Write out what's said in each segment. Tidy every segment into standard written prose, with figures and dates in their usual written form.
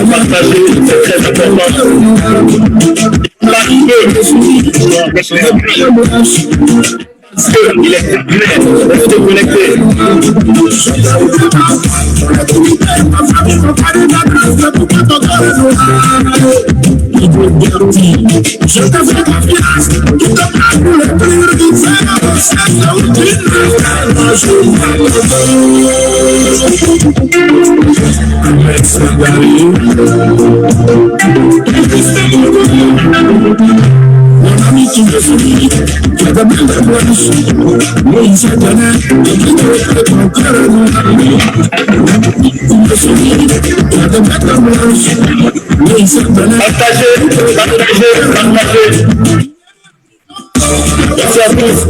partager, c'est très important. Il est clair, restez connectés. Je te fais confiance, tu te prends pour le plus du fer, c'est là où tu mon ami qui me sourit, qui a de belles blanches, mais il s'est donné, et qui te fait ton cœur noir. Qui me sourit, qui a de belles blanches, mais il s'est donné. Partagez. Bonsoir à tous,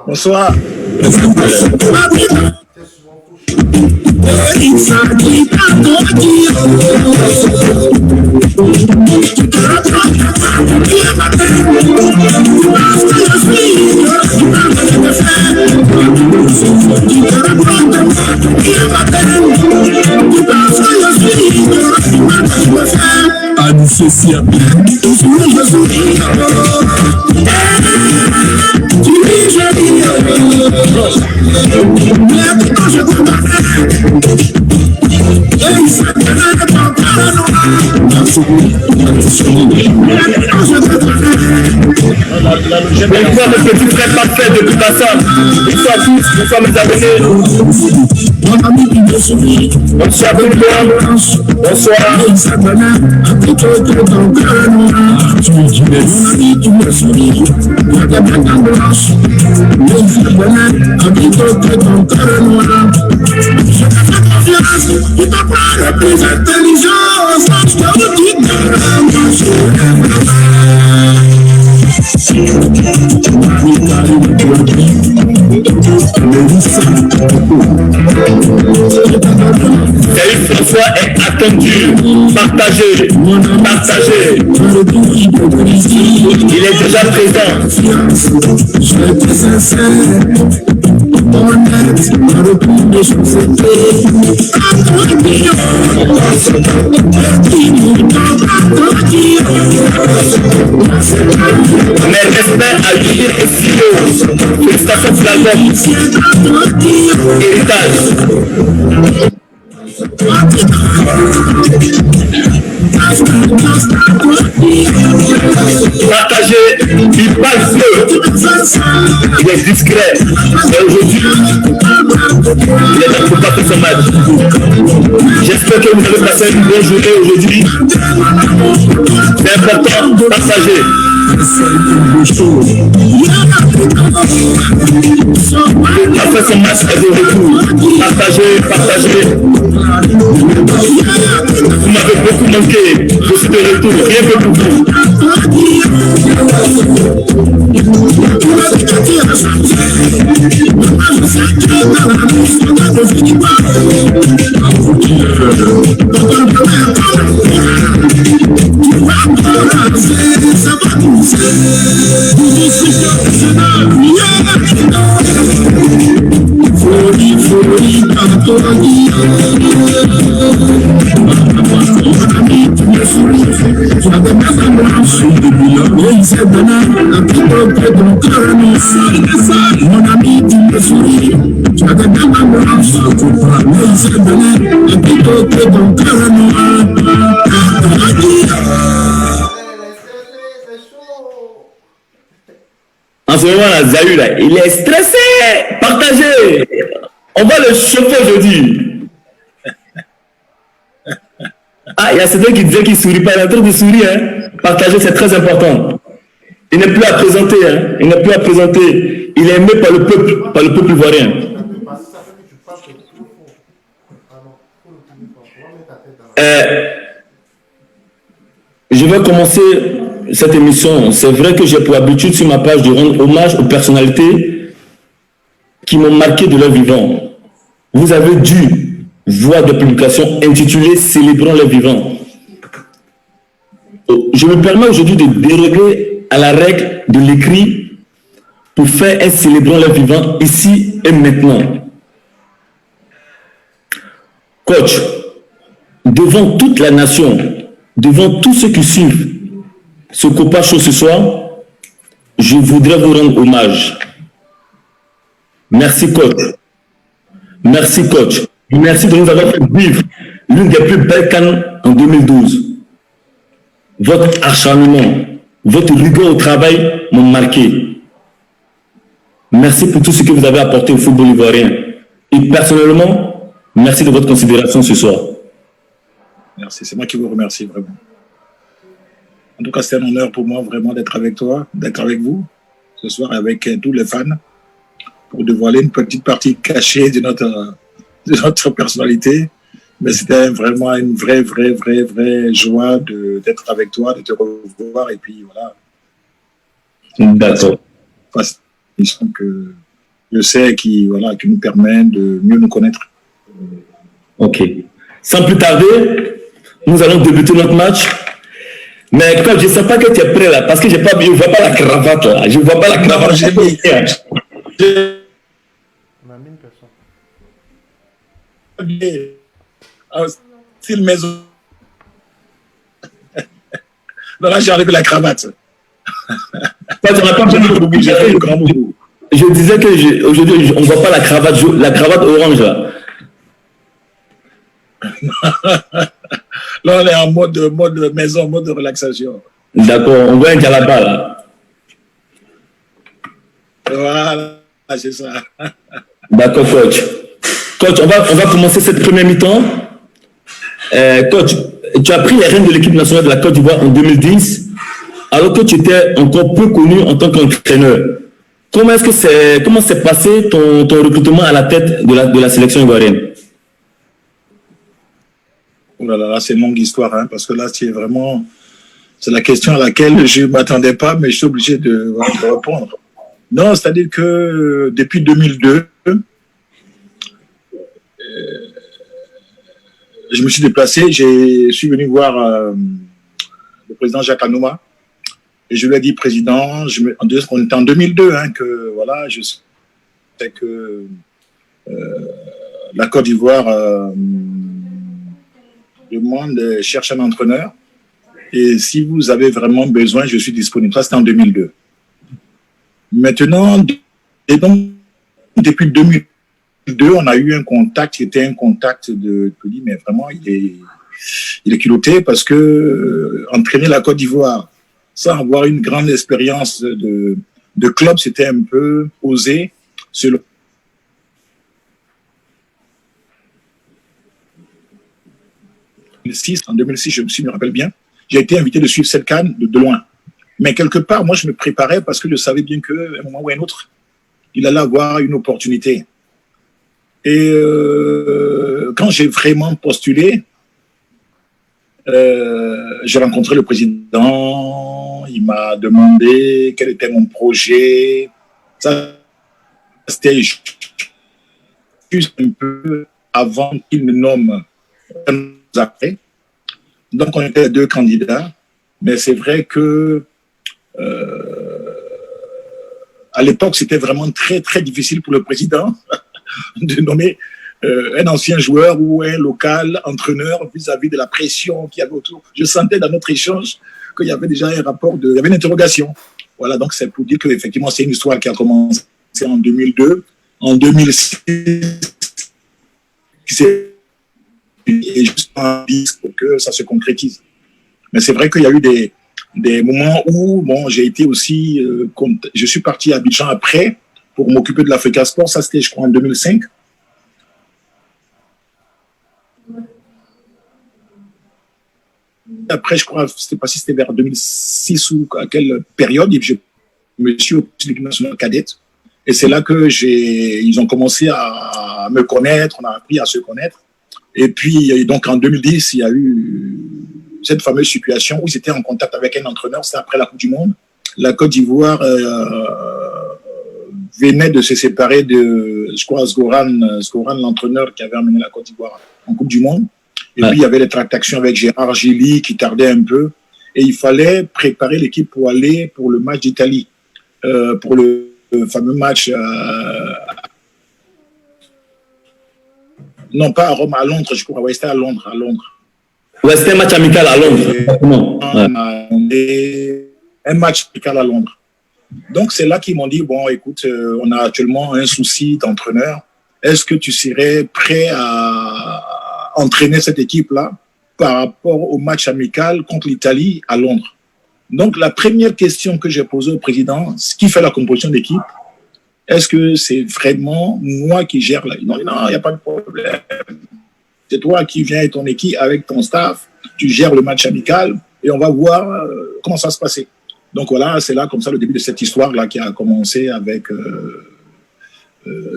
bonsoir. Bonsoir mes petits frères parfaits de Kubasa. Bonsoir à tous, bonsoir mes abonnés. Bonsoir tout le monde. Bonsoir. Il t'a pas le plus intelligent, je te le dis. Salut François est attendu. Partagez. Il est déjà présent. Je te sincère. Honnête, dans le plus de choses mes respects à Julien et Philo. Félicitations pour l'album. Héritage. Partagez, il parle peu, il est discret, et aujourd'hui, il est là pour pas faire son match. J'espère que vous avez passé une bonne journée aujourd'hui. C'est important de partager. Après ce match est de retour. Partagez. Vous m'avez beaucoup manqué. Je suis de retour. Rien que pour vous. Mon ami, tu me souris, tu as des belles blanches, mais il s'est donné un plutôt que ton cœur noir. En ce moment, là, Zahou, là, il est stressé. Partagez. On va le chauffer aujourd'hui. Ah, il y a certains qui disaient qu'il ne sourit pas. Il est en train de sourire. Hein. Partagez, c'est très important. Il n'est plus à présenter. Hein. Il n'est plus à présenter. Il est aimé par le peuple ivoirien. Je vais commencer cette émission. C'est vrai que j'ai pour habitude sur ma page de rendre hommage aux personnalités qui m'ont marqué de leur vivant. Vous avez dû voir des publications intitulées « Célébrons les vivants ». Je me permets aujourd'hui de déroger à la règle de l'écrit pour faire un « Célébrons les vivants » ici et maintenant. Coach, devant toute la nation, devant tous ceux qui suivent ce Copa Show ce soir, je voudrais vous rendre hommage. Merci, coach. Merci, coach. Merci de nous avoir fait vivre l'une des plus belles cannes en 2012. Votre acharnement, votre rigueur au travail m'ont marqué. Merci pour tout ce que vous avez apporté au football ivoirien. Et personnellement, merci de votre considération ce soir. Merci, c'est moi qui vous remercie vraiment. En tout cas, c'est un honneur pour moi vraiment d'être avec toi, d'être avec vous ce soir avec tous les fans pour dévoiler une petite partie cachée de notre personnalité. Mais c'était vraiment une vraie joie d'être avec toi, de te revoir et puis voilà. D'accord. Que je sais qui nous permet de mieux nous connaître. Ok. Sans plus tarder, nous allons débuter notre match. Mais quand je ne sais pas que tu es prêt là, parce que je ne vois pas la cravate là. Je ne vois pas la cravate. Non, j'ai mis. On a mis une personne. Style maison. Non, là, j'ai enlevé la cravate. Je disais que aujourd'hui, on ne voit pas la cravate orange là. Là, on est en mode maison, mode de relaxation. D'accord, on voit un djellaba là. Voilà, c'est ça. D'accord, coach. Coach, on va commencer cette première mi-temps. Coach, tu as pris les rênes de l'équipe nationale de la Côte d'Ivoire en 2010, alors que tu étais encore peu connu en tant qu'entraîneur. Comment s'est passé ton recrutement à la tête de la sélection ivoirienne? Oh là là, c'est une longue histoire, hein, parce que là, c'est la question à laquelle je ne m'attendais pas, mais je suis obligé de répondre. Non, c'est-à-dire que depuis 2002, je me suis déplacé, je suis venu voir le président Jacques Anouma et je lui ai dit, président, on était en 2002, hein, que voilà, je sais que la Côte d'Ivoire cherche un entraîneur et si vous avez vraiment besoin, je suis disponible. Ça, c'était en 2002. Maintenant, et donc, depuis 2002, on a eu un contact qui était un contact de Tony, mais vraiment, il est culotté parce que entraîner la Côte d'Ivoire sans avoir une grande expérience de club, c'était un peu osé. En 2006, je me rappelle bien, j'ai été invité de suivre cette CAN de loin. Mais quelque part, moi, je me préparais parce que je savais bien qu'à un moment ou à un autre, il allait avoir une opportunité. Et quand j'ai vraiment postulé, j'ai rencontré le président, il m'a demandé quel était mon projet. Ça, c'était juste un peu avant qu'il me nomme après. Donc, on était deux candidats. Mais c'est vrai que à l'époque, c'était vraiment très difficile pour le président de nommer un ancien joueur ou un local entraîneur vis-à-vis de la pression qu'il y avait autour. Je sentais dans notre échange qu'il y avait déjà un rapport, il y avait une interrogation. Voilà, donc c'est pour dire qu'effectivement, c'est une histoire qui a commencé en 2002. En 2006, et juste un disque pour que ça se concrétise. Mais c'est vrai qu'il y a eu des moments où j'ai été aussi, je suis parti à Abidjan après pour m'occuper de l'Africa Sport. Ça, c'était, je crois, en 2005. Après, je crois, c'était pas si c'était vers 2006 ou à quelle période, je me suis occupé de l'équipe nationale cadette. Et c'est là que ils ont commencé à me connaître, on a appris à se connaître. Et puis, donc, en 2010, il y a eu cette fameuse situation où ils étaient en contact avec un entraîneur, c'était après la Coupe du Monde. La Côte d'Ivoire venait de se séparer de, je crois, Sgoran, l'entraîneur qui avait amené la Côte d'Ivoire en Coupe du Monde. Et puis, il y avait des tractations avec Gérard Gilly qui tardaient un peu. Et il fallait préparer l'équipe pour aller pour le match d'Italie, pour le fameux match Non, pas à Rome, à Londres, je crois. Oui, c'était à Londres. Ouais, c'était un match amical à Londres. Un match amical à Londres. Donc, c'est là qu'ils m'ont dit, bon, écoute, on a actuellement un souci d'entraîneur. Est-ce que tu serais prêt à entraîner cette équipe-là par rapport au match amical contre l'Italie à Londres? Donc, la première question que j'ai posée au président, ce qui fait la composition d'équipe, est-ce que c'est vraiment moi qui gère la... Non, il n'y a pas de problème. C'est toi qui viens avec ton équipe, avec ton staff, tu gères le match amical et on va voir comment ça se passait. Donc voilà, c'est là comme ça le début de cette histoire-là qui a commencé avec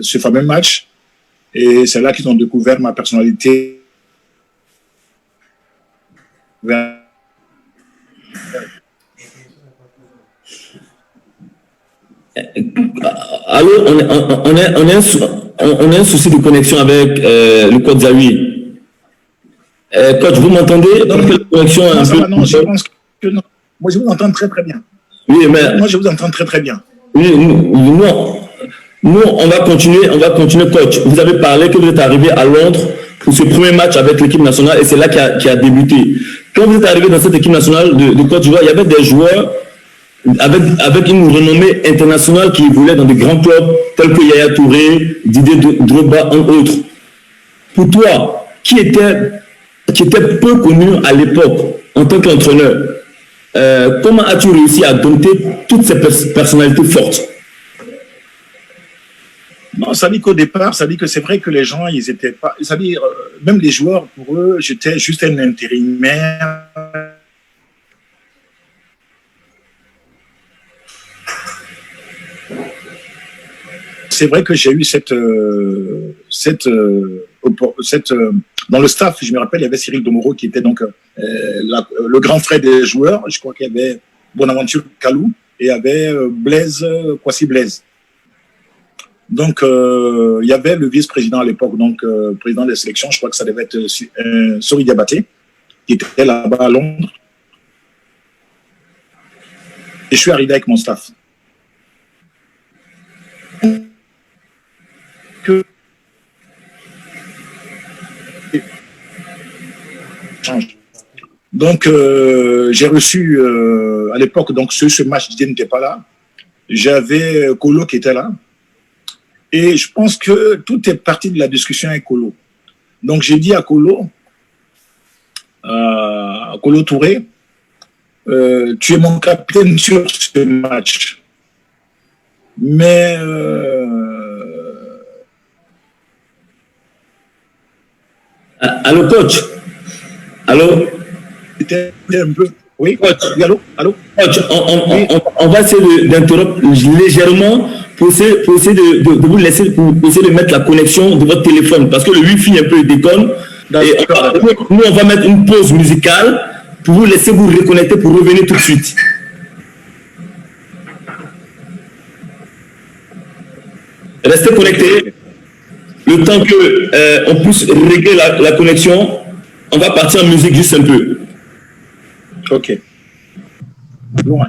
ce fameux match. Et c'est là qu'ils ont découvert ma personnalité. Allô, on a un souci de connexion avec le Côte Zawi. Coach, vous m'entendez? Non, je pense que non. Moi, je vous entends très très bien. Oui, mais moi, je vous entends très très bien. Oui, nous, on va continuer, coach. Vous avez parlé que vous êtes arrivé à Londres pour ce premier match avec l'équipe nationale et c'est là qui a débuté. Quand vous êtes arrivé dans cette équipe nationale de Côte d'Ivoire, il y avait des joueurs avec une renommée internationale qui évoluait dans des grands clubs tels que Yaya Touré, Didier Drogba, entre autres. Pour toi, qui était peu connu à l'époque en tant qu'entraîneur, comment as-tu réussi à dompter toutes ces personnalités fortes? Non, ça dit qu'au départ, ça dit que c'est vrai que les gens, ils étaient pas... Ça dit, même les joueurs, pour eux, j'étais juste un intérimaire. C'est vrai que j'ai eu dans le staff, je me rappelle, il y avait Cyril Domoro qui était donc le grand frère des joueurs. Je crois qu'il y avait Bonaventure Kalou et il y avait Kwasi Blaise. Donc, il y avait le vice-président à l'époque, donc président des sélections, je crois que ça devait être Sori Diabaté, qui était là-bas à Londres. Et je suis arrivé avec mon staff. Donc, j'ai reçu à l'époque, donc ce match Didier n'était pas là. J'avais Kolo qui était là. Et je pense que tout est parti de la discussion avec Kolo. Donc, j'ai dit à Kolo Touré, tu es mon capitaine sur ce match. Mais allô, coach? Allô? C'était un peu... Oui, coach. Oui, allô? Coach, on va essayer d'interrompre légèrement pour essayer de vous laisser, pour essayer de mettre la connexion de votre téléphone, parce que le Wi-Fi un peu déconne. Et nous, on va mettre une pause musicale pour vous laisser vous reconnecter pour revenir tout de suite. Restez connectés. Le temps qu'on puisse régler la connexion, on va partir en musique juste un peu. Ok. Bon,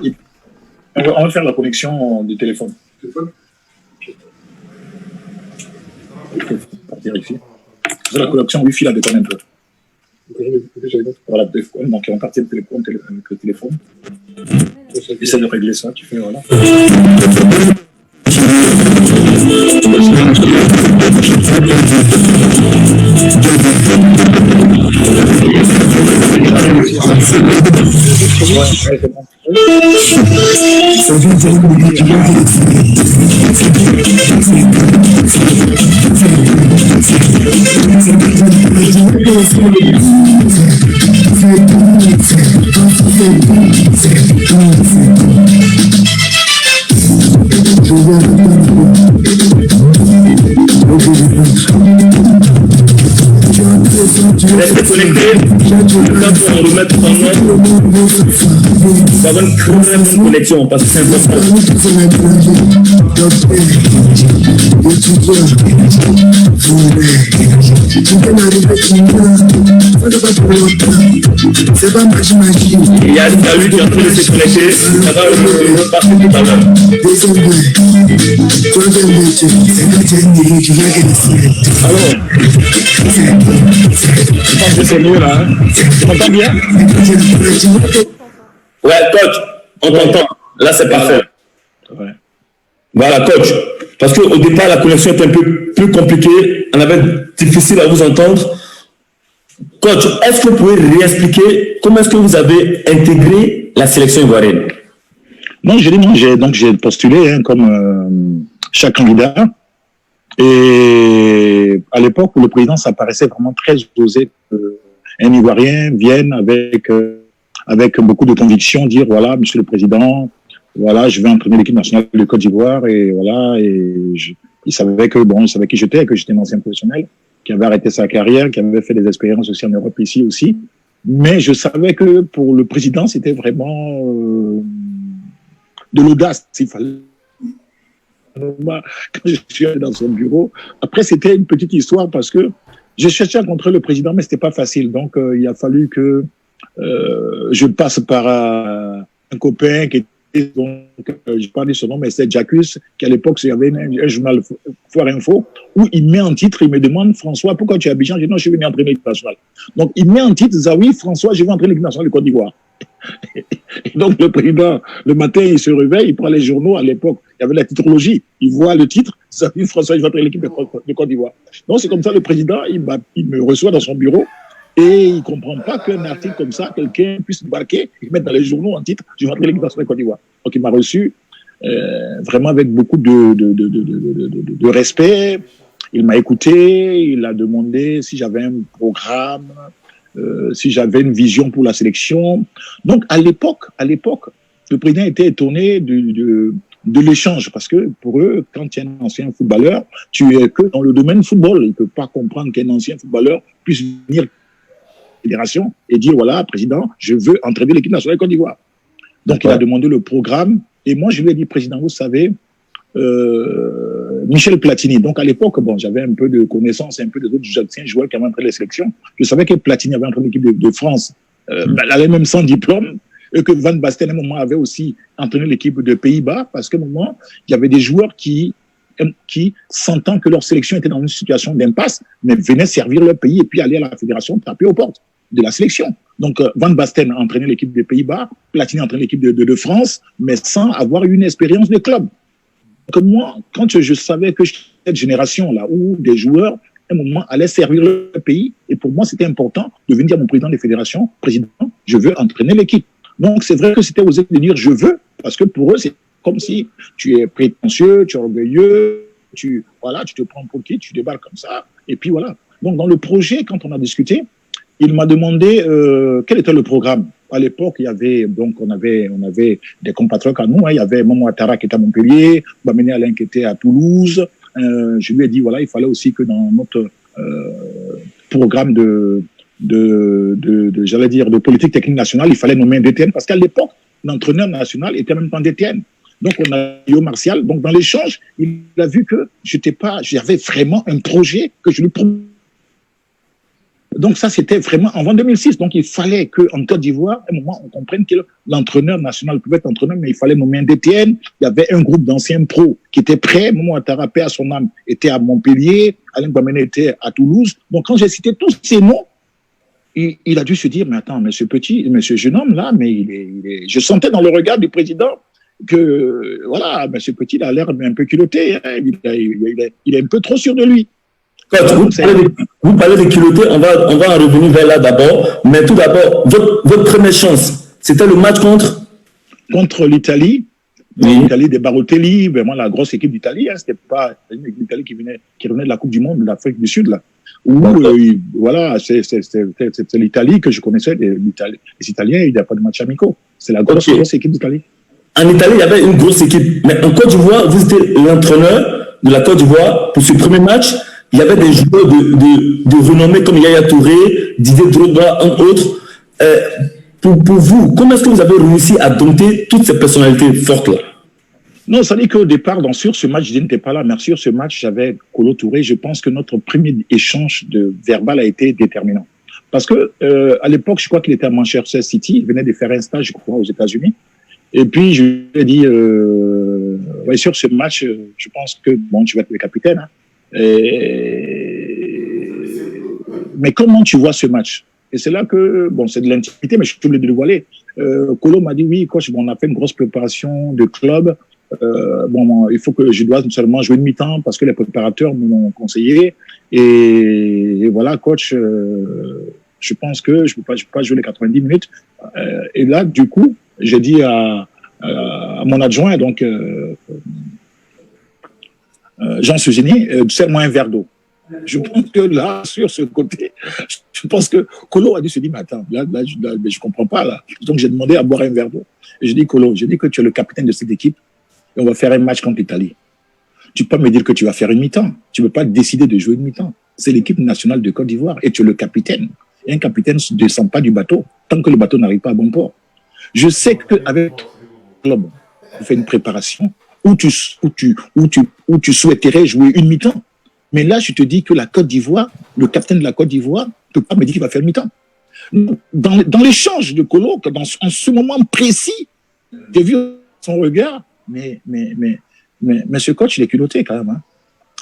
on va faire la connexion du téléphone. Vérifier. La connexion Wi-Fi la déconne un peu. Voilà, donc on partit avec le téléphone. Essaie de régler ça, tu fais voilà. Restez connectés. Quand on remet en mode, ça va une très bonne connexion parce que c'est important. Il y a Salut qui est en train de se connecter. Ça va passer tout à l'heure. Alors, je pense que c'est mieux là. Tu m'entends bien? Ouais, coach, on t'entend. Là, c'est parfait. Ouais. Voilà, coach. Parce qu'au départ, la connexion était un peu plus compliquée. On avait difficile à vous entendre. Coach, est-ce que vous pouvez réexpliquer comment est-ce que vous avez intégré la sélection ivoirienne? Non, j'ai postulé comme chaque candidat. Et à l'époque où le président, ça paraissait vraiment très osé qu'un Ivoirien vienne avec beaucoup de conviction dire voilà, monsieur le président, voilà, je vais entraîner l'équipe nationale de Côte d'Ivoire et voilà, il savait que il savait qui j'étais, que j'étais un ancien professionnel, qui avait arrêté sa carrière, qui avait fait des expériences aussi en Europe ici aussi. Mais je savais que pour le président, c'était vraiment de l'audace. Il fallait. Quand je suis allé dans son bureau, après c'était une petite histoire parce que je cherchais à rencontrer le président, mais c'était pas facile. Donc il a fallu que je passe par un copain qui était, je parlais son nom, mais c'est Jacques, qui à l'époque il y avait un journal Foire Info où il met en titre, il me demande François, pourquoi tu es à Abidjan? Je dis non, je suis venu entraîner l'équipe nationale. Donc il met en titre Zawi, François, je vais entraîner l'équipe nationale de Côte d'Ivoire. Et donc le président, le matin, il se réveille, il prend les journaux. À l'époque, il y avait la titrologie. Il voit le titre, Zawi, François, je vais entraîner l'équipe de Côte d'Ivoire. Donc c'est comme ça, le président, il me reçoit dans son bureau. Et il ne comprend pas qu'un article comme ça, quelqu'un puisse débarquer et mettre dans les journaux en titre « Je vais entrer l'équipe nationale de Côte d'Ivoire ». Donc il m'a reçu vraiment avec beaucoup de respect. Il m'a écouté, il a demandé si j'avais un programme, si j'avais une vision pour la sélection. Donc à l'époque, le président était étonné de l'échange, parce que pour eux, quand tu es un ancien footballeur, tu es que dans le domaine football. Il ne peut pas comprendre qu'un ancien footballeur puisse venir fédération et dire voilà, président, je veux entraîner l'équipe nationale de Côte d'Ivoire. Donc il a demandé le programme et moi je lui ai dit président, vous savez, Michel Platini. Donc à l'époque, j'avais un peu de connaissances, un peu des autres anciens joueurs qui avaient entraîné les sélections. Je savais que Platini avait entraîné l'équipe de France, elle avait même sans diplôme, et que Van Basten à un moment avait aussi entraîné l'équipe de Pays-Bas, parce qu'à un moment il y avait des joueurs qui sentant que leur sélection était dans une situation d'impasse, mais venaient servir leur pays et puis aller à la fédération taper aux portes de la sélection. Donc, Van Basten a entraîné l'équipe des Pays-Bas, Platini a entraîné l'équipe de France, mais sans avoir une expérience de club. Donc, moi, quand je savais que cette génération-là, où des joueurs, à un moment, allaient servir leur pays, et pour moi, c'était important de venir dire à mon président des fédérations, président, je veux entraîner l'équipe. Donc, c'est vrai que c'était osé de dire je veux, parce que pour eux, c'est comme si tu es prétentieux, tu es orgueilleux, tu te prends pour qui, tu débarques comme ça, et puis voilà. Donc, dans le projet, quand on a discuté, il m'a demandé quel était le programme. À l'époque, on avait des compatriotes à nous. Il y avait Maman Ouattara qui était à Montpellier, Bamené Alain qui était à Toulouse. Je lui ai dit voilà, il fallait aussi que dans notre programme de politique technique nationale, il fallait nommer un DTN, parce qu'à l'époque, l'entraîneur national était même pas DTN. Donc, on a Yo Martial. Donc, dans l'échange, il a vu que j'avais vraiment un projet que je lui proposais. Donc, ça, c'était vraiment avant 2006. Donc, il fallait qu'en Côte d'Ivoire, à un moment, on comprenne que l'entraîneur national pouvait être entraîneur, mais il fallait nommer un DTN. Il y avait un groupe d'anciens pros qui étaient prêts. Maman Ouattara, paix à son âme, était à Montpellier. Alain Bamené était à Toulouse. Donc, quand j'ai cité tous ces noms, il a dû se dire, mais attends, monsieur jeune homme, là, mais je sentais dans le regard du président que, voilà, monsieur Petit, il a l'air un peu culotté, hein, il est un peu trop sûr de lui. Coach, vous parlez de culotté, on va en revenir vers là d'abord, mais tout d'abord, votre première chance, c'était le match contre l'Italie. Oui. L'Italie des Barotelli, vraiment la grosse équipe d'Italie, hein, c'était pas une équipe d'Italie qui revenait de la Coupe du Monde de l'Afrique du Sud, là. Voilà, c'est l'Italie que je connaissais, les Italiens, il n'y a pas de match amicaux. C'est la grosse équipe d'Italie. En Italie, il y avait une grosse équipe. Mais en Côte d'Ivoire, vous étiez l'entraîneur de la Côte d'Ivoire pour ce premier match. Il y avait des joueurs de renommée comme Yaya Touré, Didier Drogba, entre autres. Pour vous, comment est-ce que vous avez réussi à dompter toutes ces personnalités fortes-là? Non, ça dit qu'au départ, sur ce match, je n'étais pas là, mais sur ce match, j'avais Kolo Touré. Je pense que notre premier échange de verbal a été déterminant. Parce que à l'époque, je crois qu'il était à Manchester City, il venait de faire un stage, je crois, aux États-Unis. Et puis, je lui ai dit, ouais, sur ce match, je pense que, bon, tu vas être le capitaine. Hein. Mais comment tu vois ce match? Et c'est là que, bon, c'est de l'intimité, mais je suis obligé de le dévoiler. Kolo m'a dit, oui, coach, bon, on a fait une grosse préparation de club. Bon, il faut que je dois seulement jouer une mi-temps parce que les préparateurs m'ont conseillé. Et voilà, coach, je pense que je peux pas jouer les 90 minutes. Et là, du coup, j'ai dit à mon adjoint, donc Jean Sugini, serre-moi un verre d'eau. Je pense que là, sur ce côté, je pense que Kolo a dû se dire, mais attends, là je comprends pas, là. Donc, j'ai demandé à boire un verre d'eau. Et j'ai dit, Kolo, j'ai dit que tu es le capitaine de cette équipe et on va faire un match contre l'Italie. Tu peux pas me dire que tu vas faire une mi-temps. Tu ne peux pas décider de jouer une mi-temps. C'est l'équipe nationale de Côte d'Ivoire et tu es le capitaine. Et un capitaine ne descend pas du bateau tant que le bateau n'arrive pas à bon port. Je sais qu'avec le club, on fait une préparation où tu souhaiterais jouer une mi-temps. Mais là, je te dis que la Côte d'Ivoire, le capitaine de la Côte d'Ivoire ne peut pas me dire qu'il va faire une mi-temps. Dans l'échange de Kolo, en ce moment précis, j'ai vu son regard, mais ce coach, il est culotté quand même. Hein.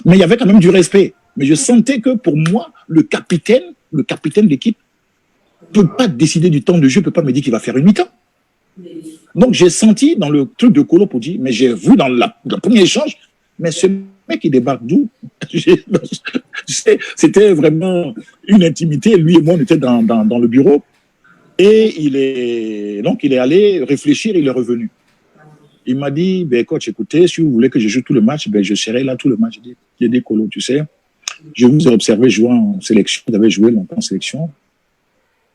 Mais il y avait quand même du respect. Mais je sentais que pour moi, le capitaine de l'équipe ne peut pas décider du temps de jeu, ne peut pas me dire qu'il va faire une mi-temps. Donc j'ai senti dans le truc de Kolo pour dire, mais j'ai vu dans le premier échange, mais ce mec il débarque d'où? C'était vraiment une intimité. Lui et moi, on était dans le bureau. Et il est allé réfléchir, il est revenu. Il m'a dit, ben, coach, écoutez, si vous voulez que je joue tout le match, ben, je serai là tout le match. J'ai dit, Kolo, tu sais, je vous ai observé jouer en sélection, vous avez joué longtemps en sélection,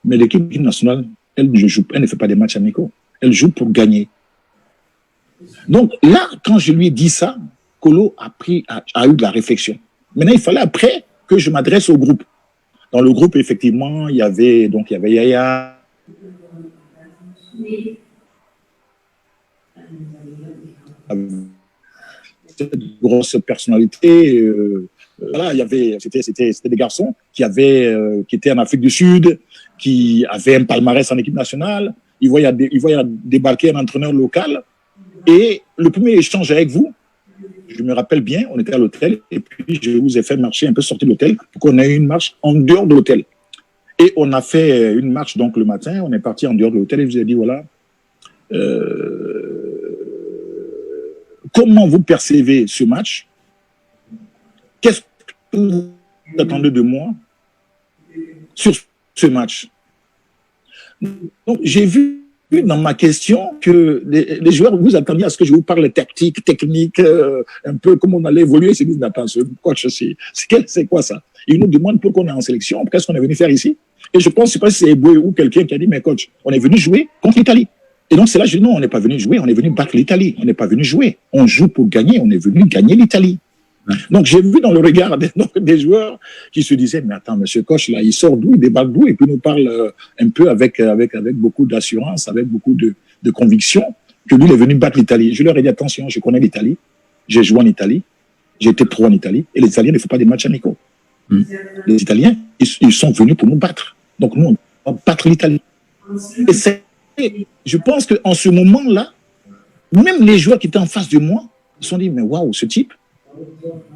mais l'équipe nationale, elle ne fait pas des matchs amicaux. Elle joue pour gagner. Donc là, quand je lui ai dit ça, Kolo a eu de la réflexion. Maintenant, il fallait après que je m'adresse au groupe. Dans le groupe, effectivement, il y avait Yaya, une grosse personnalité. Voilà, c'était des garçons qui étaient en Afrique du Sud, qui avaient un palmarès en équipe nationale. Ils voyaient débarquer un entraîneur local. Et le premier échange avec vous, je me rappelle bien, on était à l'hôtel et puis je vous ai fait marcher un peu sortir de l'hôtel pour qu'on ait une marche en dehors de l'hôtel. Et on a fait une marche donc le matin, on est parti en dehors de l'hôtel et je vous ai dit voilà, comment vous percevez ce match? Qu'est-ce que vous attendez de moi sur ce match? Donc j'ai vu dans ma question que les joueurs vous attendiez à ce que je vous parle tactique, technique, un peu comment on allait évoluer. Ils se disent, attends, ce coach, c'est quoi ça? Ils nous demandent pourquoi on est en sélection, qu'est-ce qu'on est venu faire ici? Et je pense, je ne sais pas si c'est Eboué ou quelqu'un qui a dit, mais coach, on est venu jouer contre l'Italie. Et donc c'est là que je dis, non, on n'est pas venu jouer, on est venu battre l'Italie. On n'est pas venu jouer. On joue pour gagner, on est venu gagner l'Italie. Donc j'ai vu dans le regard des joueurs qui se disaient, mais attends, monsieur coach, là, il sort d'où, il débarque d'où, et puis nous parle un peu avec beaucoup d'assurance, avec beaucoup de conviction, que lui, il est venu battre l'Italie. Je leur ai dit, attention, je connais l'Italie, j'ai joué en Italie, j'ai été pro en Italie, et les Italiens ne font pas des matchs amicaux. Les Italiens, ils sont venus pour nous battre. Donc nous, on va battre l'Italie. Et je pense qu'en ce moment-là, même les joueurs qui étaient en face de moi, se sont dit, mais waouh, ce type,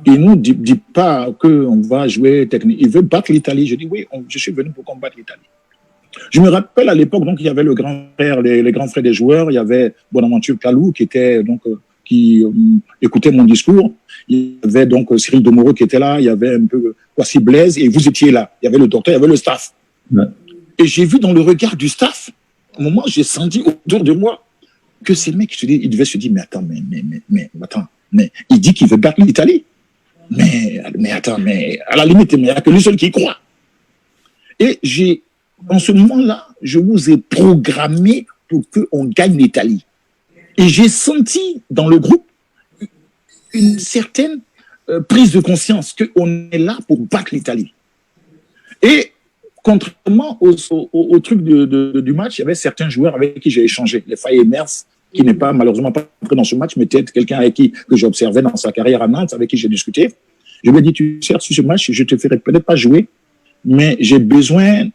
il ne nous dit pas qu'on va jouer technique. Il veut battre l'Italie. Je dis oui, je suis venu pour combattre l'Italie. Je me rappelle à l'époque, donc, il y avait le grand frère, les grands frères des joueurs. Il y avait Bonaventure Kalou qui écoutait mon discours. Il y avait donc Cyril Domoro qui était là. Il y avait un peu Kwasi Blaise et vous étiez là. Il y avait le docteur, il y avait le staff. Ouais. Et j'ai vu dans le regard du staff, au moment où j'ai senti autour de moi que ces mecs, ils devaient se dire, mais attends, mais il dit qu'il veut battre l'Italie. Mais attends, mais à la limite, il n'y a que lui seul qui y croit. Et en ce moment-là, je vous ai programmé pour qu'on gagne l'Italie. Et j'ai senti dans le groupe une certaine prise de conscience qu'on est là pour battre l'Italie. Et contrairement au truc du match, il y avait certains joueurs avec qui j'ai échangé. Les Faye Mers, qui n'est pas malheureusement pas entré dans ce match, mais peut-être quelqu'un avec qui que j'observais dans sa carrière à Nantes, avec qui j'ai discuté. Je lui ai dit, tu sais, sur ce match, je te ferai peut-être pas jouer, mais j'ai besoin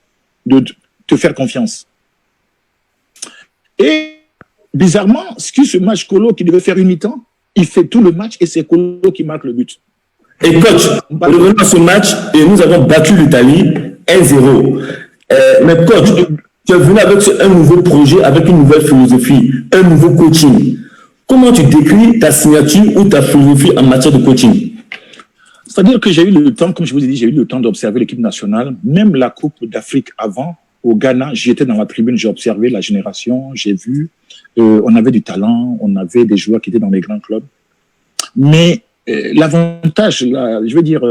de te faire confiance. Et bizarrement, ce match Kolo qui devait faire une mi-temps, il fait tout le match et c'est Kolo qui marque le but. Et coach, revenons à ce match et nous avons battu l'Italie 1-0. Mais coach, tu es venu avec un nouveau projet, avec une nouvelle philosophie, un nouveau coaching. Comment tu décris ta signature ou ta philosophie en matière de coaching? C'est-à-dire que j'ai eu le temps, comme je vous ai dit, j'ai eu le temps d'observer l'équipe nationale. Même la Coupe d'Afrique avant, au Ghana, j'étais dans la tribune, j'ai observé la génération, j'ai vu, on avait du talent, on avait des joueurs qui étaient dans les grands clubs. Mais l'avantage, je veux dire,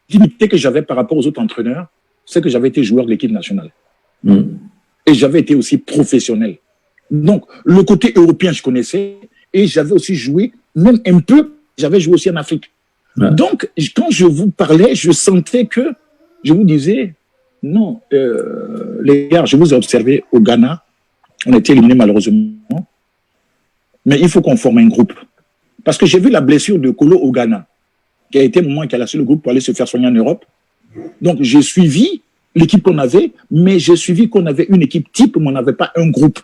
limité que j'avais par rapport aux autres entraîneurs, c'est que j'avais été joueur de l'équipe nationale. Et j'avais été aussi professionnel. Donc, le côté européen, je connaissais, et j'avais aussi joué, même un peu, j'avais joué aussi en Afrique. Donc, quand je vous parlais, je sentais que, je vous disais, non, les gars, je vous ai observé au Ghana, on était éliminés malheureusement, mais il faut qu'on forme un groupe. Parce que j'ai vu la blessure de Kolo au Ghana, qui a été le moment qui a laissé le groupe pour aller se faire soigner en Europe. Donc, j'ai suivi l'équipe qu'on avait, mais j'ai suivi qu'on avait une équipe type, mais on n'avait pas un groupe.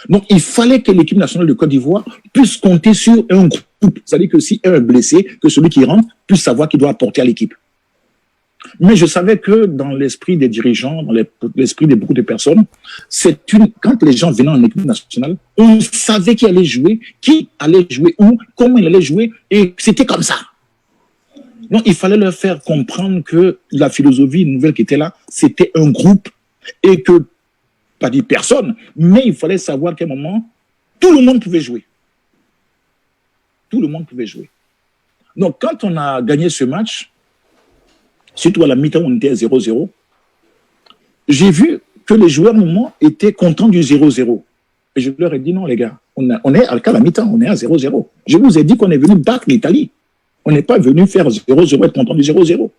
Donc, il fallait que l'équipe nationale de Côte d'Ivoire puisse compter sur un groupe. C'est-à-dire que si un est blessé, que celui qui rentre puisse savoir qu'il doit apporter à l'équipe. Mais je savais que dans l'esprit des dirigeants, dans l'esprit de beaucoup de personnes, quand les gens venaient en équipe nationale, on savait qui allait jouer où, comment il allait jouer, et c'était comme ça. Donc, il fallait leur faire comprendre que la philosophie nouvelle qui était là, c'était un groupe et que, pas dit personne, mais il fallait savoir qu'à un moment, tout le monde pouvait jouer. Tout le monde pouvait jouer. Donc, quand on a gagné ce match, surtout à la mi-temps, on était à 0-0, j'ai vu que les joueurs, au moment, étaient contents du 0-0. Et je leur ai dit, non, les gars, on est à la mi-temps, on est à 0-0. Je vous ai dit qu'on est venu battre l'Italie. On n'est pas venu faire 0-0, être content du 0-0.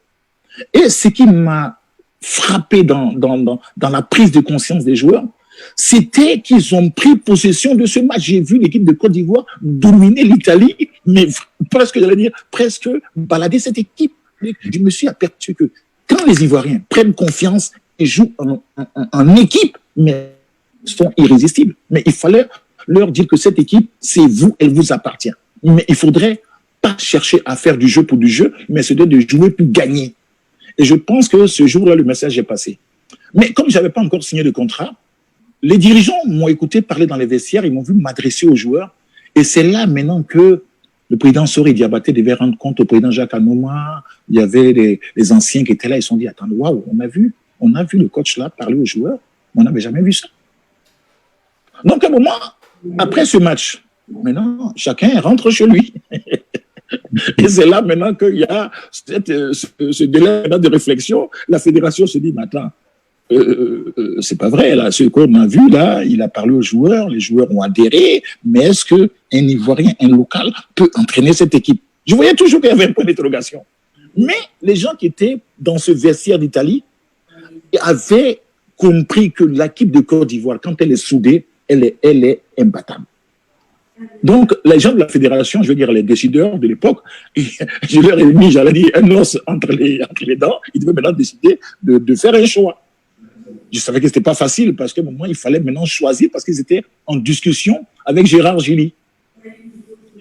Et ce qui m'a frappé dans la prise de conscience des joueurs, c'était qu'ils ont pris possession de ce match. J'ai vu l'équipe de Côte d'Ivoire dominer l'Italie, mais presque, j'allais dire, presque balader cette équipe. Je me suis aperçu que quand les Ivoiriens prennent confiance et jouent en équipe, mais ils sont irrésistibles. Mais il fallait leur dire que cette équipe, c'est vous, elle vous appartient. Mais il faudrait pas chercher à faire du jeu pour du jeu, mais se dire de jouer pour gagner. Et je pense que ce jour-là, le message est passé. Mais comme je n'avais pas encore signé de contrat, les dirigeants m'ont écouté parler dans les vestiaires, ils m'ont vu m'adresser aux joueurs. Et c'est là maintenant que le président Sori Diabaté devait rendre compte au président Jacques Anouma. Il y avait les anciens qui étaient là, ils se sont dit, attends, waouh, on a vu le coach là parler aux joueurs, on n'avait jamais vu ça. Donc à un moment, après ce match, maintenant, chacun rentre chez lui. Et c'est là maintenant qu'il y a ce délai de réflexion. La fédération se dit, mais attends, c'est pas vrai, là, ce qu'on a vu, là, il a parlé aux joueurs, les joueurs ont adhéré, mais est-ce qu'un Ivoirien, un local, peut entraîner cette équipe? Je voyais toujours qu'il y avait un point d'interrogation. Mais les gens qui étaient dans ce vestiaire d'Italie avaient compris que l'équipe de Côte d'Ivoire, quand elle est soudée, elle est imbattable. Donc, les gens de la fédération, je veux dire les décideurs de l'époque, je leur ai mis, j'allais dire, un os entre les dents. Ils devaient maintenant décider de faire un choix. Je savais que ce n'était pas facile parce qu'à un moment, il fallait maintenant choisir parce qu'ils étaient en discussion avec Gérard Gilly.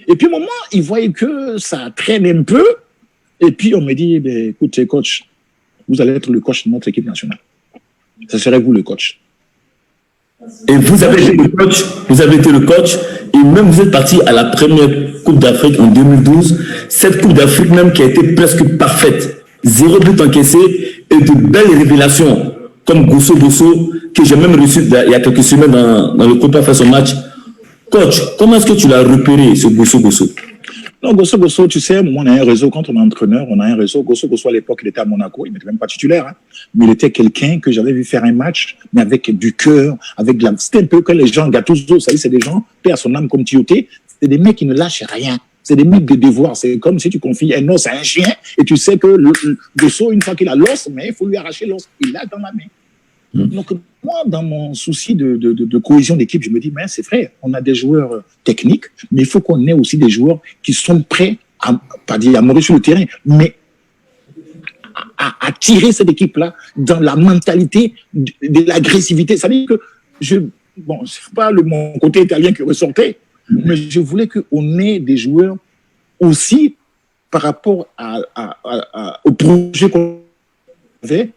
Et puis, à un moment, ils voyaient que ça traîne un peu. Et puis, on me dit, écoutez, coach, vous allez être le coach de notre équipe nationale. Ce serait vous le coach. Et vous avez été le coach, et même vous êtes parti à la première Coupe d'Afrique en 2012, cette Coupe d'Afrique même qui a été presque parfaite, 0 but encaissé et de belles révélations, comme Gosso Gosso, que j'ai même reçu il y a quelques semaines dans le Copa face au match. Coach, comment est-ce que tu l'as repéré, ce Gosso Gosso? Non, Gosso Gosso, tu sais, on a un réseau, quand on est entraîneur, on a un réseau. Gosso Gosso, à l'époque, il était à Monaco, il n'était même pas titulaire, hein, mais il était quelqu'un que j'avais vu faire un match, mais avec du cœur, avec de la... C'était un peu comme les gens, Gattuso, ça y est, c'est des gens, paix à son âme comme Tioté, c'était des mecs qui ne lâchent rien. C'est des mecs de devoir. C'est comme si tu confies un os à un chien et tu sais que le saut, une fois qu'il a l'os, mais il faut lui arracher l'os. Il l'a dans la main. Donc, moi, dans mon souci de cohésion d'équipe, je me dis, mais c'est vrai, on a des joueurs techniques, mais il faut qu'on ait aussi des joueurs qui sont prêts pas dire à mourir sur le terrain, mais à tirer cette équipe-là dans la mentalité de l'agressivité. Ça veut dire que c'est pas mon côté italien qui ressortait, mais je voulais qu'on ait des joueurs aussi par rapport au projet qu'on avait,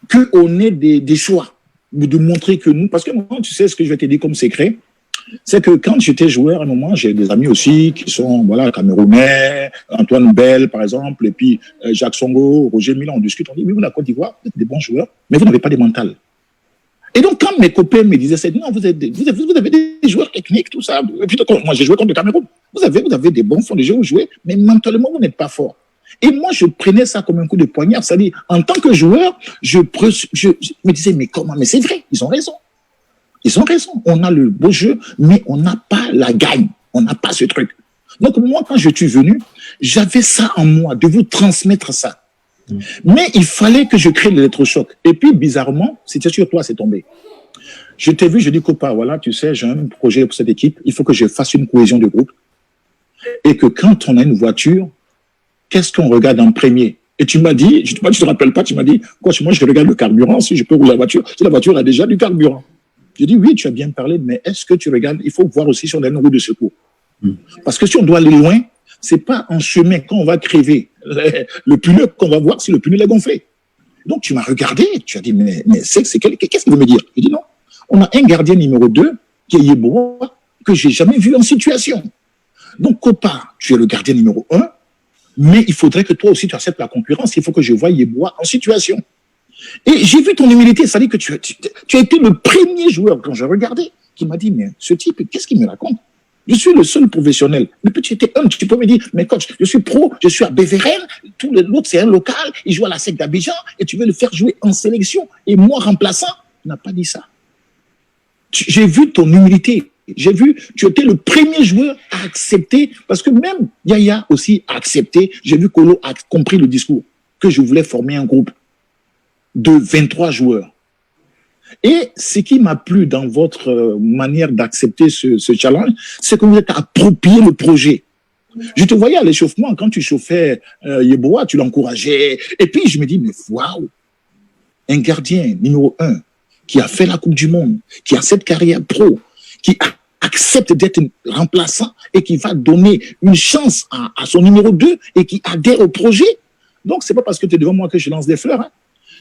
qu'on ait des choix, de montrer que nous, parce que moi, tu sais ce que je vais te dire comme secret, c'est que quand j'étais joueur, à un moment, j'ai des amis aussi qui sont, camerounais, Antoine Bell, par exemple, et puis Jacques Songo, Roger Milan, on discute, on dit, oui, vous, la Côte d'Ivoire, vous êtes des bons joueurs, mais vous n'avez pas de mental. Et donc, quand mes copains me disaient, non, vous avez des joueurs techniques, tout ça, et puis moi, j'ai joué contre le Cameroun, vous avez des bons fonds de jeu, vous jouez, mais mentalement, vous n'êtes pas fort. Et moi, je prenais ça comme un coup de poignard, c'est-à-dire, en tant que joueur, je me disais, mais comment? Mais c'est vrai, ils ont raison. Ils ont raison. On a le beau jeu, mais on n'a pas la gagne. On n'a pas ce truc. Donc, moi, quand je suis venu, j'avais ça en moi, de vous transmettre ça. Mais il fallait que je crée l'électrochoc. Et puis, bizarrement, c'était sur toi, c'est tombé. Je t'ai vu, je dis, copain, voilà, tu sais, j'ai un projet pour cette équipe. Il faut que je fasse une cohésion de groupe. Et que quand on a une voiture, qu'est-ce qu'on regarde en premier? Et tu m'as dit, tu te rappelles pas, tu m'as dit, coach, moi, je regarde le carburant, si je peux rouler la voiture, si la voiture a déjà du carburant. Je dis, oui, tu as bien parlé, mais est-ce que tu regardes, il faut voir aussi si on a une roue de secours. Parce que si on doit aller loin, c'est pas en chemin quand on va crever le pneu qu'on va voir si le pneu est gonflé. Donc, tu m'as regardé, tu as dit, mais qu'est-ce qu'il veut me dire? Je dis, non, on a un gardien numéro 2, qui est Yeboah, que j'ai jamais vu en situation. Donc, Kopa, tu es le gardien numéro 1, mais il faudrait que toi aussi tu acceptes la concurrence, il faut que je voie Yeboah en situation. Et j'ai vu ton humilité, ça dit que tu as été le premier joueur, quand je regardais, qui m'a dit, mais ce type, qu'est-ce qu'il me raconte? Je suis le seul professionnel. Mais tu étais un, tu peux me dire, mais coach, je suis pro, je suis à Béveren, l'autre c'est un local, il joue à la SEC d'Abidjan, et tu veux le faire jouer en sélection, et moi remplaçant, tu n'as pas dit ça. J'ai vu ton humilité. J'ai vu, tu étais le premier joueur à accepter, parce que même Yaya aussi a accepté, j'ai vu Kolo a compris le discours, que je voulais former un groupe de 23 joueurs. Et ce qui m'a plu dans votre manière d'accepter ce challenge, c'est que vous êtes approprié le projet. Je te voyais à l'échauffement, quand tu chauffais Yeboah, tu l'encourageais. Et puis je me dis, mais waouh, un gardien numéro 1 qui a fait la Coupe du Monde, qui a cette carrière pro, qui accepte d'être remplaçant et qui va donner une chance à son numéro 2 et qui adhère au projet. Donc, c'est pas parce que tu es devant moi que je lance des fleurs, hein.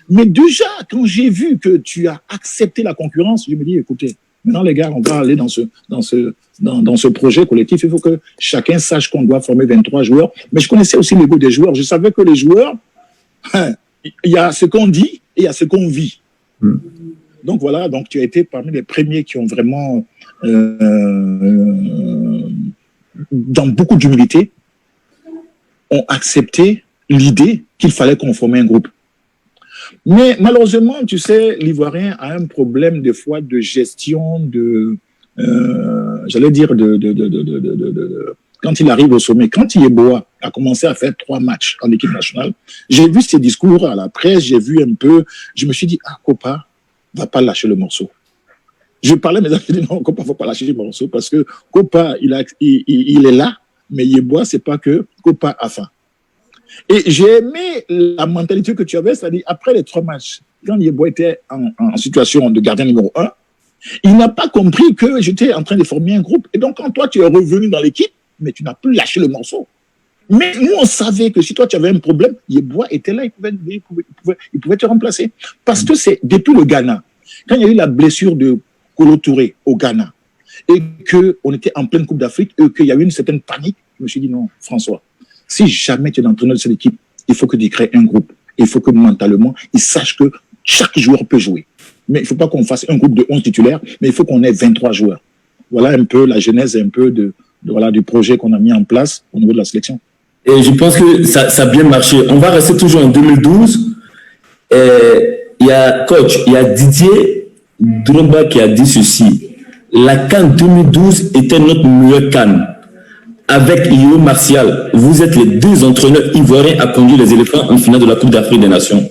Mais déjà, quand j'ai vu que tu as accepté la concurrence, je me dis, écoutez, maintenant les gars, on va aller dans ce projet collectif. Il faut que chacun sache qu'on doit former 23 joueurs. Mais je connaissais aussi l'ego des joueurs. Je savais que les joueurs, il y a ce qu'on dit et il y a ce qu'on vit. Donc voilà, donc tu as été parmi les premiers qui ont vraiment, dans beaucoup d'humilité, ont accepté l'idée qu'il fallait qu'on forme un groupe. Mais malheureusement, tu sais, l'Ivoirien a un problème des fois de gestion j'allais dire quand il arrive au sommet. Quand Yeboah a commencé à faire 3 matchs en équipe nationale, j'ai vu ses discours à la presse, j'ai vu un peu, je me suis dit, Kopa va pas lâcher le morceau. Je parlais, mais j'ai dit non, Kopa faut pas lâcher le morceau parce que Kopa, il est là, mais Yeboah, c'est pas que Kopa a faim. Et j'ai aimé la mentalité que tu avais, c'est-à-dire après les 3 matchs, quand Yeboah était en situation de gardien numéro 1, il n'a pas compris que j'étais en train de former un groupe. Et donc, quand toi, tu es revenu dans l'équipe, mais tu n'as plus lâché le morceau. Mais nous, on savait que si toi, tu avais un problème, Yeboah était là, il pouvait te remplacer. Parce que c'est depuis le Ghana, quand il y a eu la blessure de Kolo Touré au Ghana, et qu'on était en pleine Coupe d'Afrique, et qu'il y a eu une certaine panique, je me suis dit non, François, si jamais tu es l'entraîneur de cette équipe, il faut que tu crées un groupe. Il faut que mentalement, ils sachent que chaque joueur peut jouer. Mais il ne faut pas qu'on fasse un groupe de 11 titulaires, mais il faut qu'on ait 23 joueurs. Voilà un peu la genèse un peu du projet qu'on a mis en place au niveau de la sélection. Et je pense que ça a bien marché. On va rester toujours en 2012. Il y a Didier Drogba qui a dit ceci. La CAN 2012 était notre meilleure CAN. avec Yo Martial, vous êtes les deux entraîneurs ivoiriens à conduire les éléphants en finale de la Coupe d'Afrique des Nations.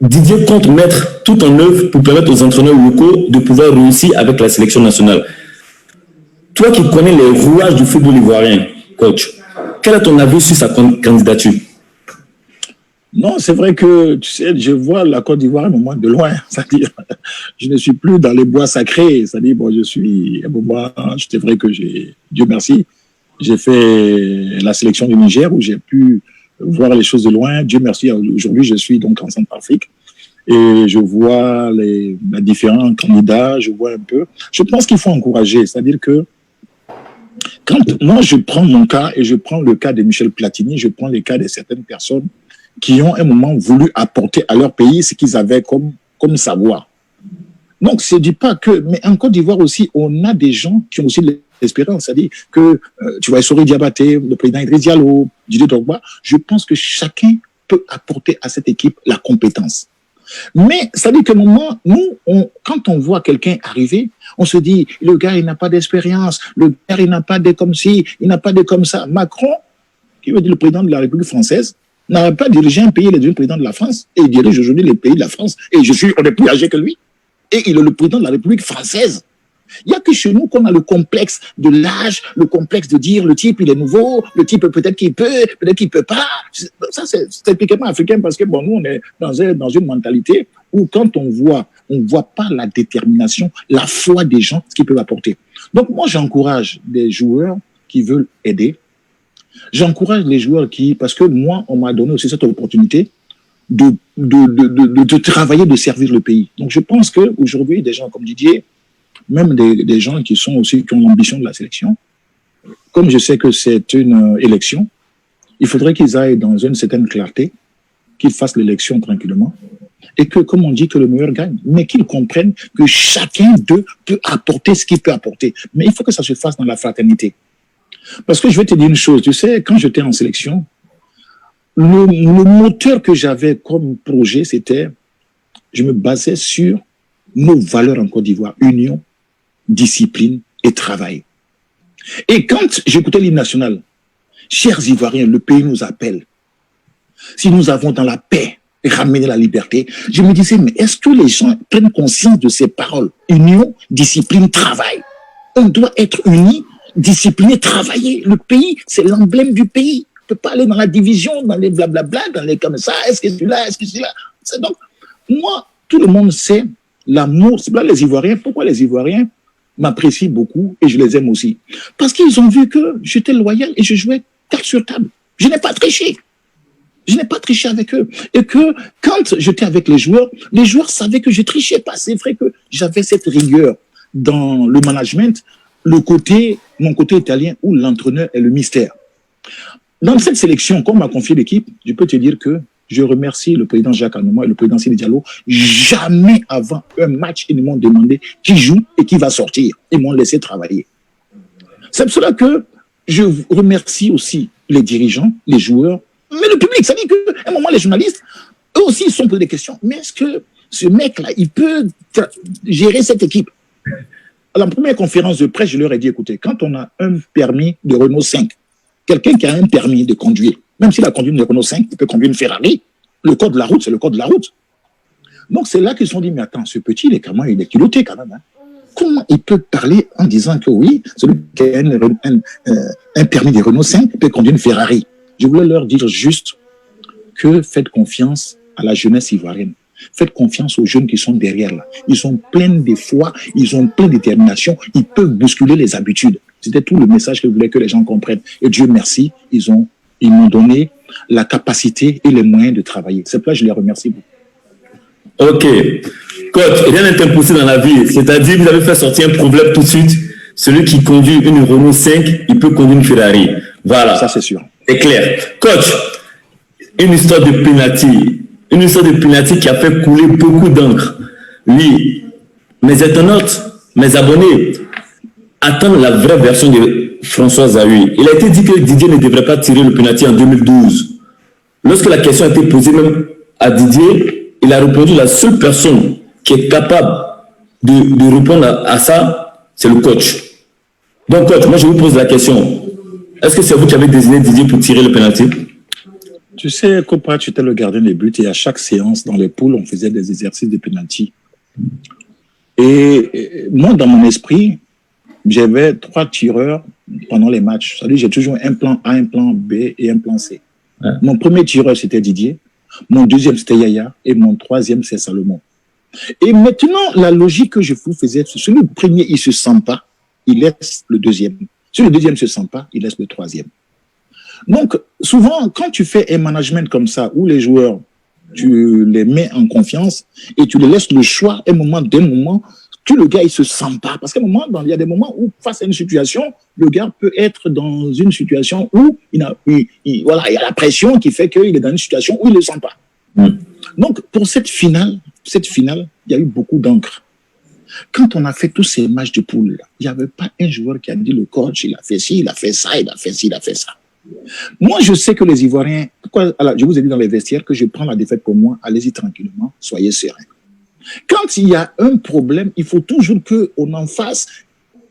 Didier compte mettre tout en œuvre pour permettre aux entraîneurs locaux de pouvoir réussir avec la sélection nationale. Toi qui connais les rouages du football ivoirien, coach, quel est ton avis sur sa candidature? Non, c'est vrai que, tu sais, je vois la Côte d'Ivoire à un moment de loin. C'est-à-dire, je ne suis plus dans les bois sacrés. C'est-à-dire, bon, c'est vrai que Dieu merci, j'ai fait la sélection du Niger où j'ai pu voir les choses de loin. Dieu merci, aujourd'hui, je suis donc en Centrafrique et je vois les différents candidats, je vois un peu. Je pense qu'il faut encourager. C'est-à-dire que quand moi, je prends mon cas et je prends le cas de Michel Platini, je prends le cas de certaines personnes qui ont un moment voulu apporter à leur pays ce qu'ils avaient comme savoir. Donc, je ne dis pas que... Mais en Côte d'Ivoire aussi, on a des gens qui ont aussi de l'espérance. C'est-à-dire que, tu vois, Sori Diabaté, le président Idriss Diallo, Didier Drogba, je pense que chacun peut apporter à cette équipe la compétence. Mais ça dit qu'à un moment, nous, quand on voit quelqu'un arriver, on se dit, le gars, il n'a pas d'expérience, le gars, il n'a pas de comme ci, il n'a pas de comme ça. Macron, qui veut dire le président de la République française, n'a pas dirigé un pays, il est devenu président de la France, et il dirige aujourd'hui les pays de la France, et on est plus âgé que lui, et il est le président de la République française. Il n'y a que chez nous qu'on a le complexe de l'âge, le complexe de dire le type il est nouveau, le type peut-être qu'il peut pas. Ça c'est typiquement africain parce que bon, nous on est dans une mentalité où quand on voit pas la détermination, la foi des gens, ce qu'ils peuvent apporter. Donc moi j'encourage des joueurs qui veulent aider. J'encourage les joueurs parce que moi, on m'a donné aussi cette opportunité de travailler, de servir le pays. Donc, je pense qu'aujourd'hui, des gens comme Didier, même des gens qui ont l'ambition de la sélection, comme je sais que c'est une élection, il faudrait qu'ils aillent dans une certaine clarté, qu'ils fassent l'élection tranquillement, et que, comme on dit, que le meilleur gagne, mais qu'ils comprennent que chacun d'eux peut apporter ce qu'il peut apporter. Mais il faut que ça se fasse dans la fraternité. Parce que je vais te dire une chose, tu sais, quand j'étais en sélection, le moteur que j'avais comme projet, c'était, je me basais sur nos valeurs en Côte d'Ivoire, union, discipline et travail. Et quand j'écoutais l'hymne national, chers Ivoiriens, le pays nous appelle. Si nous avons dans la paix ramené la liberté, je me disais, mais est-ce que les gens prennent conscience de ces paroles? Union, discipline, travail. On doit être unis, discipliner, travailler. Le pays, c'est l'emblème du pays. On ne peut pas aller dans la division, dans les blablabla, dans les comme ça, est-ce que c'est là, est-ce que c'est là. Donc, moi, tout le monde sait l'amour. C'est pas les Ivoiriens. Pourquoi les Ivoiriens m'apprécient beaucoup et je les aime aussi? Parce qu'ils ont vu que j'étais loyal et je jouais carte sur table. Je n'ai pas triché. Je n'ai pas triché avec eux. Et que quand j'étais avec les joueurs savaient que je trichais pas. C'est vrai que j'avais cette rigueur dans le management, mon côté italien où l'entraîneur est le mystère. Dans cette sélection, quand on m'a confié l'équipe, je peux te dire que je remercie le président Jacques Anouma et le président Sidi Diallo. Jamais avant un match, ils m'ont demandé qui joue et qui va sortir. Ils m'ont laissé travailler. C'est pour cela que je remercie aussi les dirigeants, les joueurs, mais le public. Ça dit qu'à un moment, les journalistes, eux aussi, ils se sont posés des questions. Mais est-ce que ce mec-là, il peut gérer cette équipe? À la première conférence de presse, je leur ai dit, écoutez, quand on a un permis de Renault 5, quelqu'un qui a un permis de conduire, même s'il a conduit une Renault 5, il peut conduire une Ferrari. Le code de la route, c'est le code de la route. Donc, c'est là qu'ils se sont dit, mais attends, ce petit, il est culotté quand même. Hein. Comment il peut parler en disant que oui, celui qui a un permis de Renault 5 peut conduire une Ferrari? Je voulais leur dire juste que faites confiance à la jeunesse ivoirienne. Faites confiance aux jeunes qui sont derrière là. Ils sont pleins de foi, ils ont plein de détermination, ils peuvent bousculer les habitudes. C'était tout le message que je voulais que les gens comprennent. Et Dieu merci, ils m'ont donné la capacité et les moyens de travailler. C'est pour ça que je les remercie beaucoup. Ok. Coach, rien n'est impossible dans la vie. C'est-à-dire, vous avez fait sortir un problème tout de suite. Celui qui conduit une Renault 5, il peut conduire une Ferrari. Voilà. Ça, c'est sûr. C'est clair. Coach, une histoire de penalty. Une histoire de penalty qui a fait couler beaucoup d'encre. Oui, mes internautes, mes abonnés attendent la vraie version de François Zahui. Il a été dit que Didier ne devrait pas tirer le penalty en 2012. Lorsque la question a été posée même à Didier, il a répondu la seule personne qui est capable de répondre à ça, c'est le coach. Donc, coach, moi je vous pose la question. Est-ce que c'est vous qui avez désigné Didier pour tirer le penalty? Tu sais, Kopac était le gardien des buts et à chaque séance, dans les poules, on faisait des exercices de penalty. Et moi, dans mon esprit, j'avais 3 tireurs pendant les matchs. C'est-à-dire, j'ai toujours un plan A, un plan B et un plan C. Ouais. Mon premier tireur, c'était Didier. Mon deuxième, c'était Yaya. Et mon troisième, c'est Salomon. Et maintenant, la logique que je vous faisais, si le premier, il ne se sent pas, il laisse le deuxième. Si le deuxième ne se sent pas, il laisse le troisième. Donc, souvent, quand tu fais un management comme ça, où les joueurs, tu les mets en confiance et tu les laisses le choix, d'un moment, que le gars, il se sent pas. Parce qu'à un moment, il y a des moments où, face à une situation, le gars peut être dans une situation où il y a la pression qui fait qu'il est dans une situation où il ne le sent pas. Donc, pour cette finale, il y a eu beaucoup d'encre. Quand on a fait tous ces matchs de poule, il n'y avait pas un joueur qui a dit le coach, il a fait ci, il a fait ça, il a fait ci, il a fait ça. Moi, je sais que les Ivoiriens, je vous ai dit dans les vestiaires que je prends la défaite pour moi, allez-y tranquillement, soyez sereins. Quand il y a un problème, il faut toujours qu'on en fasse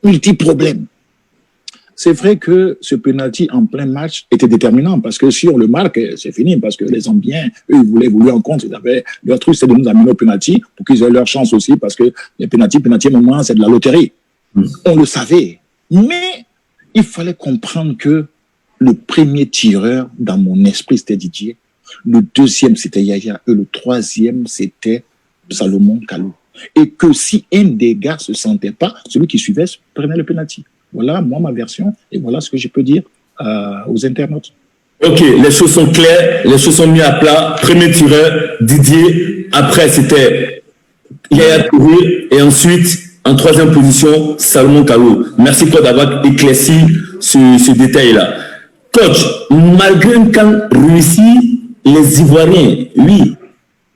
multi-problèmes. C'est vrai que ce penalty en plein match était déterminant parce que si on le marque, c'est fini parce que les Zambiens, eux, ils voulaient en compte. Leur truc, c'est de nous amener au penalty pour qu'ils aient leur chance aussi parce que les penalty, à un moment, c'est de la loterie. On le savait. Mais il fallait comprendre que le premier tireur, dans mon esprit, c'était Didier. Le deuxième, c'était Yaya. Et le troisième, c'était Salomon Kalou. Et que si un des gars ne se sentait pas, celui qui suivait prenait le penalty. Voilà, moi, ma version. Et voilà ce que je peux dire aux internautes. Ok, les choses sont claires, les choses sont mises à plat. Premier tireur, Didier. Après, c'était Yaya Touré. Et ensuite, en troisième position, Salomon Kalou. Merci toi d'avoir éclairci ce détail-là. Coach, malgré un camp réussi, les Ivoiriens, oui,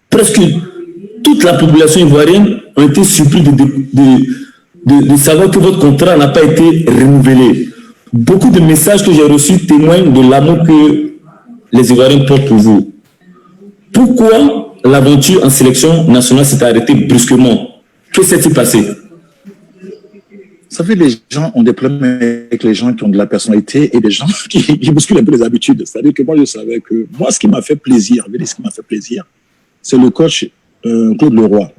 presque toute la population ivoirienne ont été surpris de savoir que votre contrat n'a pas été renouvelé. Beaucoup de messages que j'ai reçus témoignent de l'amour que les Ivoiriens portent pour vous. Pourquoi l'aventure en sélection nationale s'est arrêtée brusquement? Que s'est-il passé? Vous savez, les gens ont des problèmes avec les gens qui ont de la personnalité et des gens qui bousculent un peu les habitudes. C'est-à-dire que moi, je savais que moi, ce qui m'a fait plaisir, c'est le coach Claude Leroy.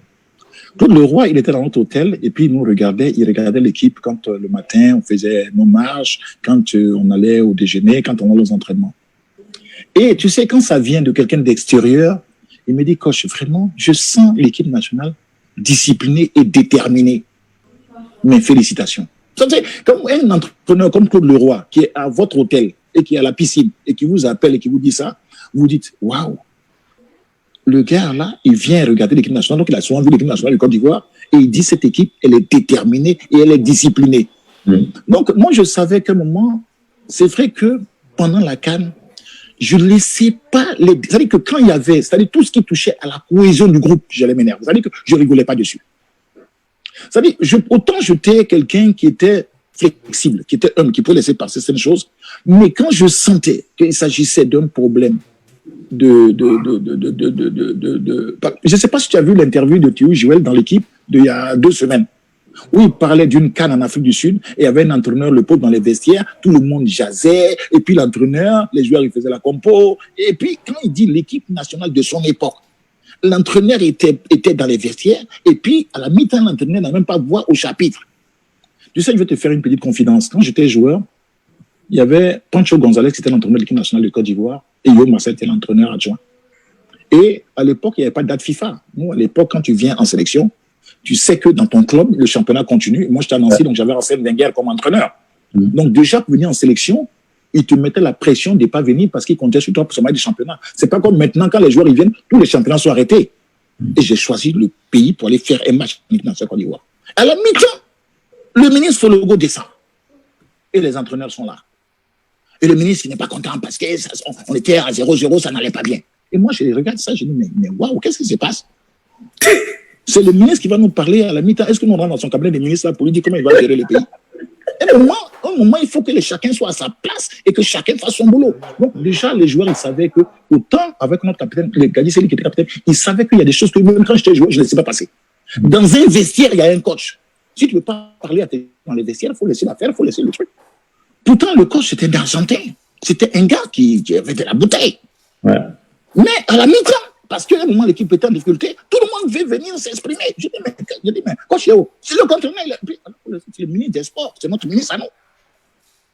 Claude Leroy, il était dans notre hôtel et puis il regardait l'équipe quand le matin, on faisait nos marches, quand on allait au déjeuner, quand on allait aux entraînements. Et tu sais, quand ça vient de quelqu'un d'extérieur, il me dit, coach, vraiment, je sens l'équipe nationale disciplinée et déterminée. Mes félicitations. Comme un entraîneur comme Claude Leroy, qui est à votre hôtel et qui est à la piscine et qui vous appelle et qui vous dit ça, vous dites, waouh, le gars là, il vient regarder l'équipe nationale, donc il a souvent vu l'équipe nationale du Côte d'Ivoire et il dit, cette équipe, elle est déterminée et elle est disciplinée. Donc, moi, je savais qu'à un moment, c'est vrai que pendant la CAN, je ne laissais pas c'est-à-dire que quand il y avait, c'est-à-dire tout ce qui touchait à la cohésion du groupe, j'allais m'énerver. C'est-à-dire que je ne rigolais pas dessus. C'est-à-dire, autant j'étais quelqu'un qui était flexible, qui était homme, qui pouvait laisser passer certaines choses, mais quand je sentais qu'il s'agissait d'un problème je ne sais pas si tu as vu l'interview de Théo Joël dans l'équipe d'il y a 2 semaines, où il parlait d'une CAN en Afrique du Sud, et il y avait un entraîneur, le pauvre, dans les vestiaires, tout le monde jasait, et puis l'entraîneur, les joueurs, ils faisaient la compo, et puis quand il dit l'équipe nationale de son époque, l'entraîneur était dans les vestiaires, et puis à la mi-temps, l'entraîneur n'a même pas voix au chapitre. Tu sais, je vais te faire une petite confidence. Quand j'étais joueur, il y avait Pancho Gonzalez qui était l'entraîneur de l'équipe nationale de Côte d'Ivoire, et Yo Marcel était l'entraîneur adjoint. Et à l'époque, il n'y avait pas de date FIFA. Nous, à l'époque, quand tu viens en sélection, tu sais que dans ton club, le championnat continue. Moi, j'étais à Nancy, donc j'avais Arsène Wenger comme entraîneur. Donc déjà, pour venir en sélection, ils te mettaient la pression de ne pas venir parce qu'ils comptaient sur toi pour ce match du championnat. C'est pas comme maintenant, quand les joueurs ils viennent, tous les championnats sont arrêtés. Et j'ai choisi le pays pour aller faire un match dans cette Côte d'Ivoire. À la mi-temps, le ministre Fologo descend. Et les entraîneurs sont là. Et le ministre, il n'est pas content parce qu'on était à 0-0, ça n'allait pas bien. Et moi, je regarde ça, je dis, mais waouh, qu'est-ce qui se passe? C'est le ministre qui va nous parler à la mi-temps. Est-ce que nous rentrons dans son cabinet des ministres là pour lui dire comment il va gérer le pays? À un moment, il faut que chacun soit à sa place et que chacun fasse son boulot. Donc, déjà, les joueurs, ils savaient que, autant avec notre capitaine, le Gadi, c'est lui qui était capitaine, ils savaient qu'il y a des choses que même quand j'étais joueur, je ne laissais pas passer. Dans un vestiaire, il y a un coach. Si tu ne veux pas parler dans les vestiaires, il faut laisser la faire, il faut laisser le truc. Pourtant, le coach, c'était un Argentin. C'était un gars qui avait de la bouteille. Ouais. Mais à la mi-temps, parce qu'à un moment, l'équipe était en difficulté, tout le monde veut venir s'exprimer. Je dis, mais coach, c'est le conteneur. C'est le ministre des Sports, c'est notre ministre à nous.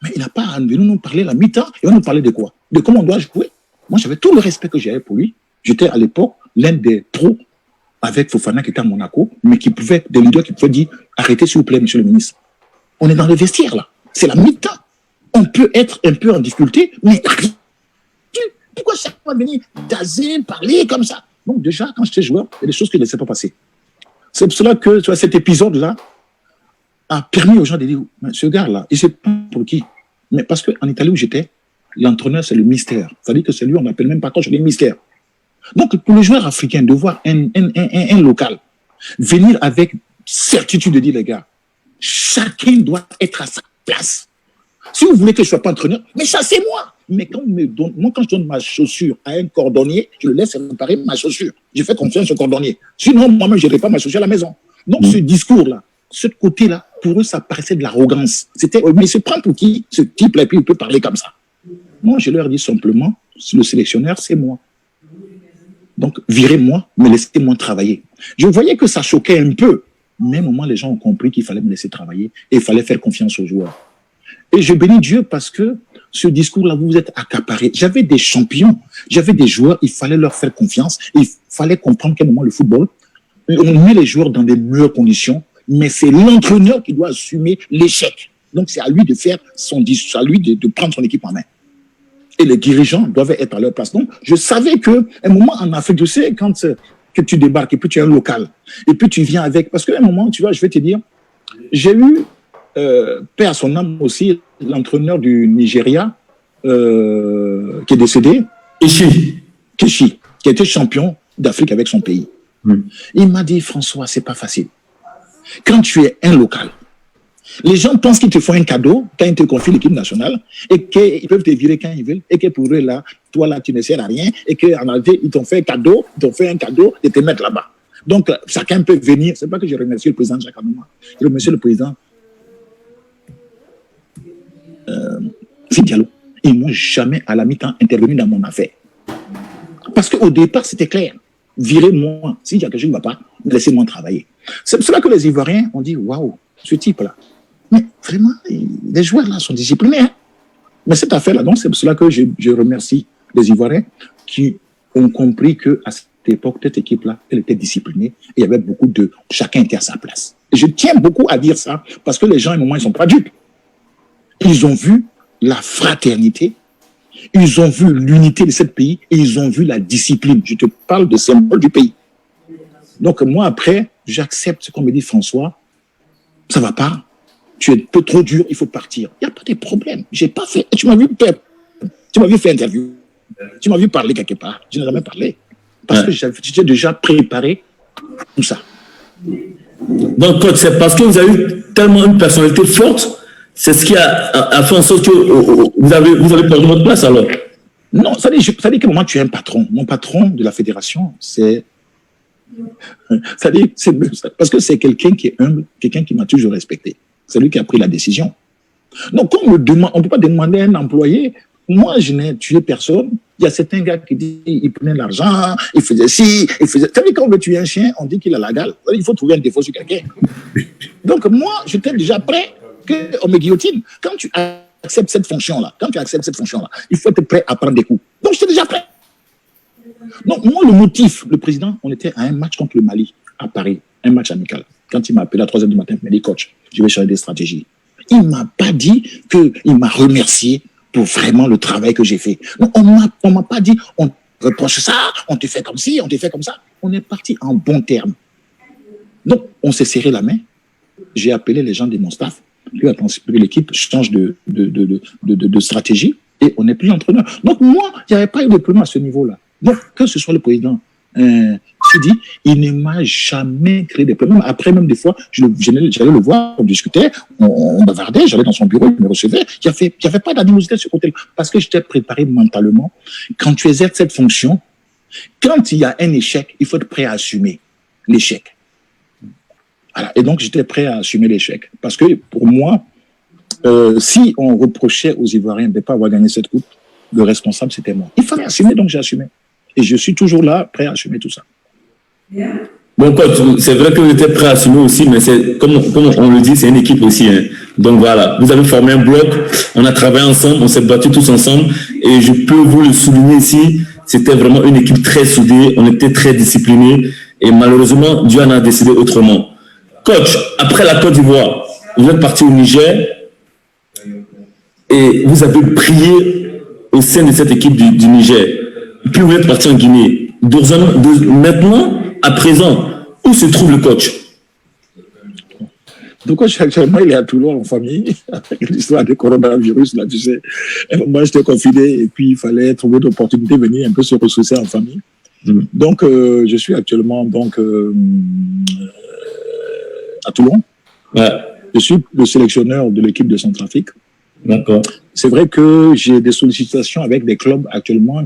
Mais il n'a pas venu nous parler à la mi-temps. Il va nous parler de quoi? De comment on doit jouer. Moi, j'avais tout le respect que j'avais pour lui. J'étais à l'époque l'un des pros avec Fofana qui était à Monaco, mais des leaders qui pouvaient dire arrêtez s'il vous plaît, monsieur le ministre. On est dans le vestiaire là. C'est la mi-temps. On peut être un peu en difficulté, mais pourquoi chacun va venir daser, parler comme ça? Donc déjà, quand j'étais joueur, il y a des choses que je ne laissais pas passer. C'est pour cela que tu vois, cet épisode-là a permis aux gens de dire, ce gars-là, il ne sait pas pour qui. Mais parce qu'en Italie où j'étais, l'entraîneur, c'est le mystère. C'est-à-dire que c'est lui, on n'appelle même pas coach, c'est le mystère. Donc, pour les joueurs africains, de voir un local venir avec certitude de dire, les gars, chacun doit être à sa place. Si vous voulez que je ne sois pas entraîneur, mais ça, c'est moi. Mais quand quand je donne ma chaussure à un cordonnier, je le laisse réparer ma chaussure. Je fais confiance au cordonnier. Sinon, moi-même, je ne répare ma chaussure à la maison. Donc, ce discours-là, ce côté-là, pour eux, ça paraissait de l'arrogance. Mais il se prend pour qui, ce type-là, et puis il peut parler comme ça. Moi, je leur dis simplement, le sélectionneur, c'est moi. Donc, virez-moi, mais laissez-moi travailler. Je voyais que ça choquait un peu. Mais à un moment, les gens ont compris qu'il fallait me laisser travailler et il fallait faire confiance aux joueurs. Et je bénis Dieu parce que ce discours-là, vous êtes accaparé. J'avais des champions, j'avais des joueurs, il fallait leur faire confiance. Il fallait comprendre qu'à un moment, le football, on met les joueurs dans des meilleures conditions, mais c'est l'entraîneur qui doit assumer l'échec. Donc, c'est à lui de faire à lui de prendre son équipe en main. Et les dirigeants doivent être à leur place. Donc, je savais qu'à un moment en Afrique, tu sais, quand que tu débarques et puis tu es un local, et puis tu viens avec... Parce qu'à un moment, tu vois, je vais te dire, j'ai eu, paix à son âme aussi, l'entraîneur du Nigeria, qui est décédé, Keshi, qui a été champion d'Afrique avec son pays. Il m'a dit, François, c'est pas facile. Quand tu es un local, les gens pensent qu'ils te font un cadeau quand ils te confient l'équipe nationale et qu'ils peuvent te virer quand ils veulent et que pour eux, là, toi, là, tu ne sers à rien et qu'en réalité, ils t'ont fait un cadeau de te mettre là-bas. Donc, chacun peut venir. C'est pas que je remercie le président Jacques Anouma. Je remercie le président Fidialo. Ils n'ont jamais, à la mi-temps, intervenu dans mon affaire. Parce qu'au départ, c'était clair. Virez-moi. S'il y a quelque chose qui ne va pas, laissez-moi travailler. C'est pour cela que les Ivoiriens ont dit, waouh, ce type-là. Mais vraiment, les joueurs là sont disciplinés. Hein. Mais cette affaire-là, donc, c'est pour cela que je remercie les Ivoiriens qui ont compris qu'à cette époque, cette équipe-là, elle était disciplinée et il y avait beaucoup de... Chacun était à sa place. Et je tiens beaucoup à dire ça parce que les gens, à un moment, ils ne sont pas dupes. Ils ont vu la fraternité, ils ont vu l'unité de ce pays et ils ont vu la discipline. Je te parle de symbole du pays. Donc, moi, après, j'accepte ce qu'on me dit, François, ça ne va pas. Tu es un peu trop dur, il faut partir. Il n'y a pas de problème. J'ai pas fait. Tu m'as vu faire interview. Tu m'as vu parler quelque part. Je n'ai jamais parlé. Parce que j'étais déjà préparé tout ça. Donc, coach, c'est parce que vous avez eu tellement une personnalité forte, c'est ce qui a fait en sorte que vous avez perdu votre place alors? Non, ça dit qu'à un moment, tu es un patron. Mon patron de la fédération, c'est. Parce que c'est quelqu'un qui est humble, quelqu'un qui m'a toujours respecté. C'est lui qui a pris la décision. Donc, on ne peut pas demander à un employé. Moi, je n'ai tué personne. Il y a certains gars qui disent qu'il prenait l'argent, il faisait ci, il faisait... Tu sais, quand on veut tuer un chien, on dit qu'il a la gale. Il faut trouver un défaut sur quelqu'un. Donc, moi, j'étais déjà prêt qu'on me guillotine. Quand tu acceptes cette fonction-là, il faut être prêt à prendre des coups. Donc, j'étais déjà prêt. Donc, moi, le motif, le président, on était à un match contre le Mali, à Paris, un match amical. Quand il m'a appelé à 3h du matin, il m'a dit, coach, je vais changer des stratégies. Il ne m'a pas dit qu'il m'a remercié pour vraiment le travail que j'ai fait. Non, on ne m'a pas dit, on reproche ça, on te fait comme ci, on te fait comme ça. On est parti en bons termes. Donc, on s'est serré la main. J'ai appelé les gens de mon staff. L'équipe change de stratégie et on n'est plus entraîneur. Donc, moi, il n'y avait pas eu de problème à ce niveau-là. Donc, que ce soit le président Sidi, il ne m'a jamais créé des problèmes. Après, même des fois, j'allais le voir, on discutait, on bavardait, j'allais dans son bureau, il me recevait. Il n'y avait pas d'animosité de ce côté-là parce que j'étais préparé mentalement. Quand tu exerces cette fonction, quand il y a un échec, il faut être prêt à assumer l'échec. Voilà. Et donc, j'étais prêt à assumer l'échec. Parce que pour moi, si on reprochait aux Ivoiriens de ne pas avoir gagné cette coupe, le responsable, c'était moi. Il fallait assumer, donc j'ai assumé. Et je suis toujours là, prêt à assumer tout ça. Bon, coach, c'est vrai que vous étiez prêt à assumer aussi, mais c'est comme on le dit, c'est une équipe aussi. Hein. Donc voilà, vous avez formé un bloc, on a travaillé ensemble, on s'est battus tous ensemble, et je peux vous le souligner ici, c'était vraiment une équipe très soudée, on était très disciplinés, et malheureusement, Dieu en a décidé autrement. Coach, après la Côte d'Ivoire, vous êtes parti au Niger, et vous avez brillé au sein de cette équipe du Niger. Puis vous êtes parti en Guinée. Maintenant, à présent, où se trouve le coach? Le coach, actuellement, il est à Toulon en famille, avec l'histoire du coronavirus, là, tu sais. Moi, j'étais confiné, et puis il fallait trouver l'opportunité de venir un peu se ressourcer en famille. Donc, je suis actuellement à Toulon. Ouais. Je suis le sélectionneur de l'équipe de Centrafrique. D'accord. C'est vrai que j'ai des sollicitations avec des clubs actuellement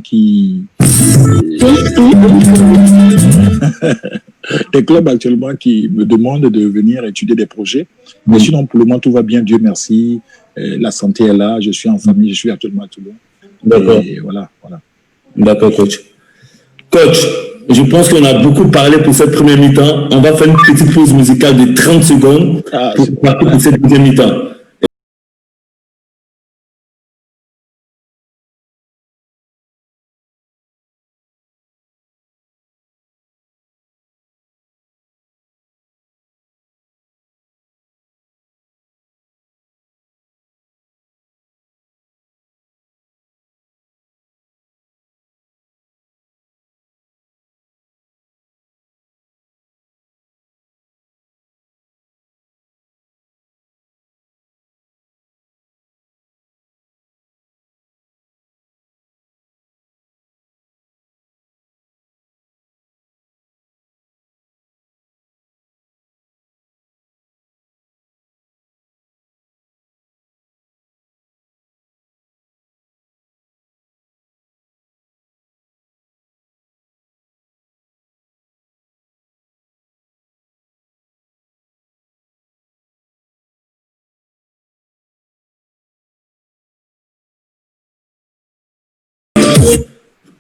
des clubs actuellement qui me demandent de venir étudier des projets. Mais sinon, pour le moment, tout va bien, Dieu merci. La santé est là, je suis en famille, je suis actuellement à Toulon. D'accord. Et voilà. D'accord, coach. Coach, je pense qu'on a beaucoup parlé pour cette première mi-temps. On va faire une petite pause musicale de 30 secondes pour cette deuxième mi-temps.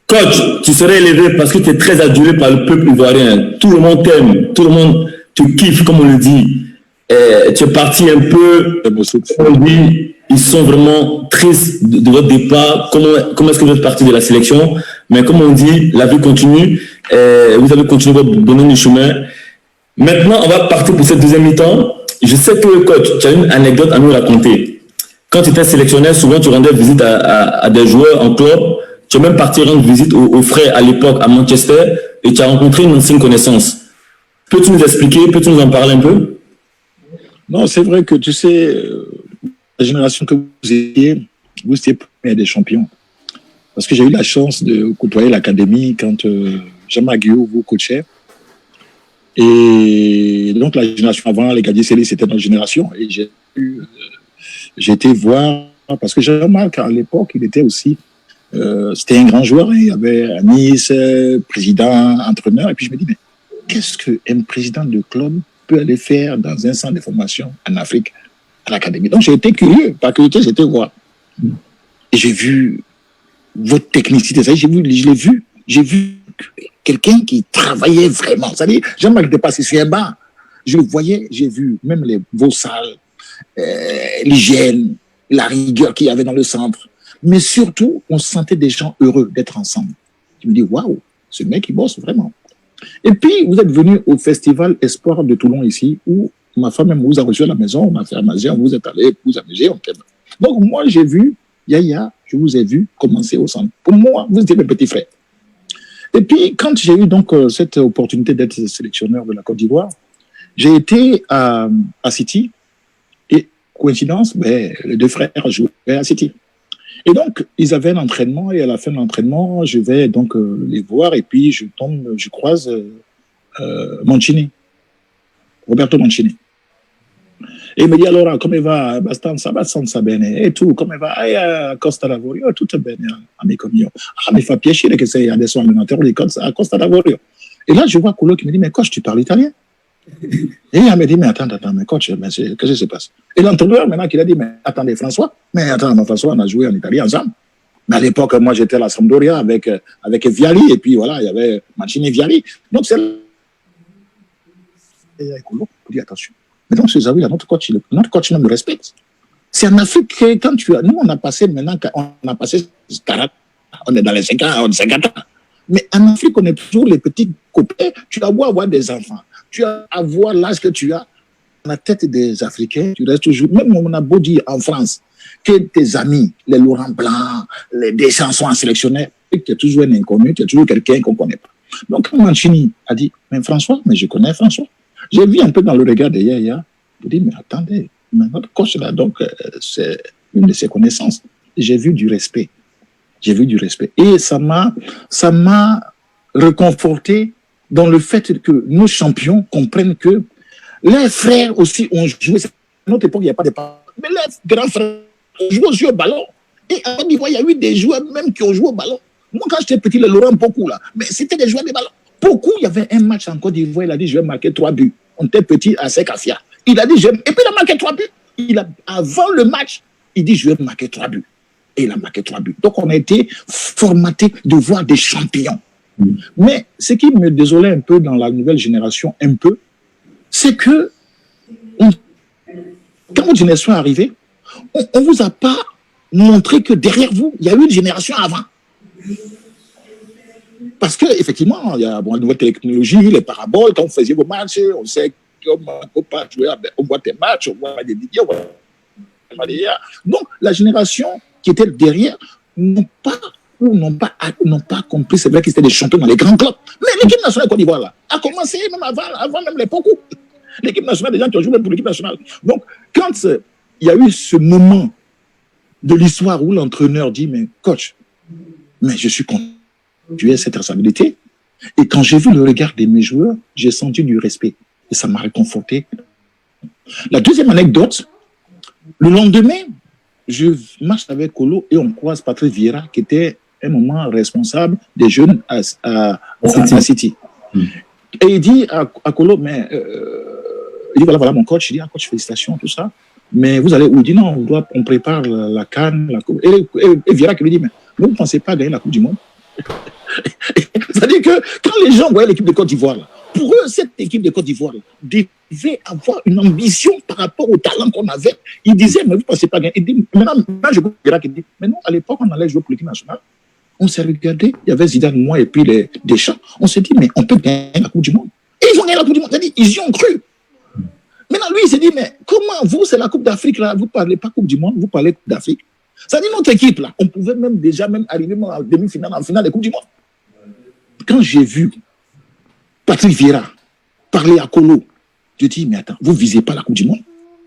Coach, tu serais élevé parce que tu es très adulé par le peuple ivoirien. Tout le monde t'aime, tout le monde te kiffe, comme on le dit. Tu es parti un peu, on dit, ils sont vraiment tristes de votre départ. Comment est-ce que vous êtes parti de la sélection? Mais comme on dit, la vie continue. Vous avez continué votre bonhomme du chemin. Maintenant, on va partir pour cette deuxième mi-temps. Je sais que, coach, tu as une anecdote à nous raconter. Quand tu étais sélectionnaire, souvent tu rendais visite à des joueurs en club. Tu es même parti rendre visite aux frères à l'époque à Manchester et tu as rencontré une ancienne connaissance. Peux-tu nous expliquer, peux-tu nous en parler un peu? Non, c'est vrai que tu sais, la génération que vous étiez première des champions. Parce que j'ai eu la chance de côtoyer l'académie quand Jean-Marc Guillaume vous coachait. Et donc la génération avant, les Gadier Célis, c'était notre génération. Et j'ai été voir, parce que Jean-Marc, à l'époque, il était aussi... c'était un grand joueur, il y avait à Nice, président, entraîneur, et puis je me dis, mais qu'est-ce qu'un président de club peut aller faire dans un centre de formation en Afrique, à l'académie? Donc j'ai été curieux, par curiosité, j'étais voir. Et j'ai vu votre technicité, j'ai vu quelqu'un qui travaillait vraiment. C'est-à-dire, Jean-Marc n'était pas assis sur un banc. Je le voyais, j'ai vu même vos salles, l'hygiène, la rigueur qu'il y avait dans le centre. Mais surtout, on sentait des gens heureux d'être ensemble. Je me dis, waouh, ce mec, il bosse vraiment. Et puis, vous êtes venu au Festival Espoir de Toulon ici, où ma femme même vous a reçu à la maison, on m'a fait amuser, on vous est allé, vous amuser, on t'aime. Donc, moi, j'ai vu, Yaya, je vous ai vu commencer au centre. Pour moi, vous étiez mes petits frères. Et puis, quand j'ai eu donc cette opportunité d'être sélectionneur de la Côte d'Ivoire, j'ai été à City, et coïncidence, les deux frères jouaient à City. Et donc, ils avaient un entraînement, et à la fin de l'entraînement, je vais donc les voir, et puis je croise Mancini, Roberto Mancini. Et il me dit, allora, come va? Abbastanza bene. E tu, come va? A Costa d'Avorio? Tutto bene, amico mio. Ah, mi fa piacere che sei adesso allenatore di Costa d'Avorio. Et là, je vois Koulo qui me dit, mais coach, tu parles italien? Et il m'a dit, mais attends, mais coach, qu'est-ce qui se passe? Et l'entraîneur, maintenant, qu'il a dit, mais attendez, François, François, on a joué en Italie ensemble. Mais à l'époque, moi, j'étais à la Sampdoria avec Vialli, et puis voilà, il y avait Mancini Vialli. Donc, c'est. Et Ekolo, il dit, attention. Mais donc, ce Zawi, notre coach même le respecte. C'est en Afrique que quand nous, on a passé 40, on est dans les 50 ans. Mais en Afrique, on est toujours les petits copains. Tu as beau avoir des enfants, tu as avoir l'âge que tu as, dans la tête des Africains, tu restes toujours. Même on a beau dire en France que tes amis, les Laurent Blanc, les Deschamps sont en sélectionnaire, et que tu es toujours un inconnu, tu es toujours quelqu'un qu'on ne connaît pas. Donc, quand Mancini a dit, mais François, mais je connais François. J'ai vu un peu dans le regard de Yaya, il dit, mais attendez, notre coach là, donc, c'est une de ses connaissances. J'ai vu du respect. Et ça m'a réconforté dans le fait que nos champions comprennent que les frères aussi ont joué. À notre époque, il n'y a pas de parents. Mais les grands frères ont joué aussi au ballon. Et à Côte d'Ivoire, il y a eu des joueurs même qui ont joué au ballon. Moi, quand j'étais petit, le Laurent beaucoup là, mais c'était des joueurs de ballon. Beaucoup, il y avait un match en Côte d'Ivoire, il a dit, je vais marquer 3 buts. On était petit à Sekafia. Il a dit, et puis il a marqué 3 buts. Avant le match, il dit, je vais marquer 3 buts. Et il a marqué 3 buts. Donc, on a été formaté de voir des champions. Mais ce qui me désolait un peu dans la nouvelle génération, c'est que quand votre génération est arrivée, on ne vous a pas montré que derrière vous, il y a eu une génération avant. Parce qu'effectivement, il y a la nouvelle technologie, les paraboles, quand vous faisiez vos matchs, on sait qu'on ne peut pas jouer, on voit tes matchs, on voit des vidéos. Donc, la génération qui était derrière n'ont pas compris, c'est vrai qu'ils étaient des champions dans les grands clubs. Mais l'équipe nationale de Côte d'Ivoire, là, a commencé même avant même l'époque où l'équipe nationale, des gens qui ont joué même pour l'équipe nationale. Donc, quand il y a eu ce moment de l'histoire où l'entraîneur dit, mais coach, mais je suis content que tu aies cette responsabilité. Et quand j'ai vu le regard de mes joueurs, j'ai senti du respect. Et ça m'a réconforté. La deuxième anecdote, le lendemain, je marche avec Kolo et on croise Patrick Vieira, qui était un moment responsable des jeunes à City. Et il dit à Kolo, mais il dit voilà mon coach. Il dit, coach, félicitations, tout ça. Mais vous allez où? Il dit non, on prépare la CAN, la coupe. Et Vieira qui lui dit, mais vous ne pensez pas gagner la Coupe du Monde? C'est-à-dire que quand les gens voyaient l'équipe de Côte d'Ivoire, pour eux, cette équipe de Côte d'Ivoire devait avoir une ambition par rapport au talent qu'on avait. Ils disaient, mais vous ne pensez pas gagner. Il dit, maintenant, je vois Vieira qui dit, mais non, à l'époque, on allait jouer pour l'équipe nationale. On s'est regardé, il y avait Zidane, moi et puis les Deschamps. On s'est dit, mais on peut gagner la Coupe du Monde. Et ils ont gagné la Coupe du Monde. C'est-à-dire, ils y ont cru. Maintenant, lui, il s'est dit, mais comment vous, c'est la Coupe d'Afrique, là, vous ne parlez pas Coupe du Monde, vous parlez Coupe d'Afrique. Ça dit notre équipe, là, on pouvait déjà arriver en demi-finale, en finale de Coupe du Monde. Quand j'ai vu Patrick Vieira parler à Kolo, je dis, mais attends, vous ne visez pas la Coupe du Monde?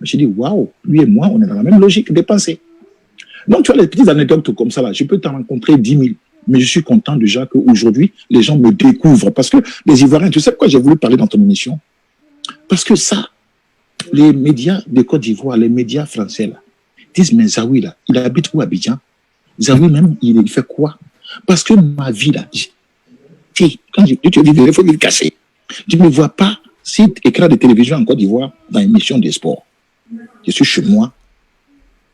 J'ai dit, waouh, lui et moi, on est dans la même logique de pensée. Donc, tu vois, les petites anecdotes comme ça, là, je peux t'en rencontrer 10 000. Mais je suis content déjà qu'aujourd'hui, les gens me découvrent. Parce que les Ivoiriens, tu sais pourquoi j'ai voulu parler dans ton émission? Parce que ça, les médias de Côte d'Ivoire, les médias français, là, disent, mais Zawi, là, il habite où à Abidjan? Zawi, même, il fait quoi? Parce que ma vie, là, quand je te dis, il faut me casser. Je ne me vois pas site écran de télévision en Côte d'Ivoire dans une émission de sport. Je suis chez moi,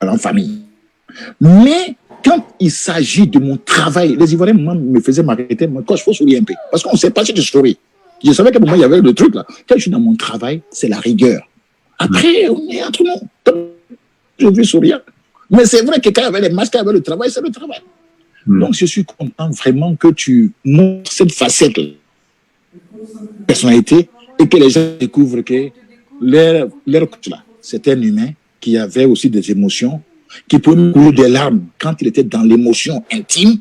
en famille. Mais quand il s'agit de mon travail, les Ivoiriens me faisaient m'arrêter. Quand je faut sourire un peu, parce qu'on ne sait pas si je souris. Je savais qu'à un moment, il y avait le truc là. Quand je suis dans mon travail, c'est la rigueur. Après, on est entre nous. Je veux sourire. Mais c'est vrai que quand il y avait les masques, quand il y avait le travail, c'est le travail. Donc, je suis content vraiment que tu montres cette facette de personnalité et que les gens découvrent que leur coach là, c'était un humain qui avait aussi des émotions, qui pouvait couler des larmes quand il était dans l'émotion intime,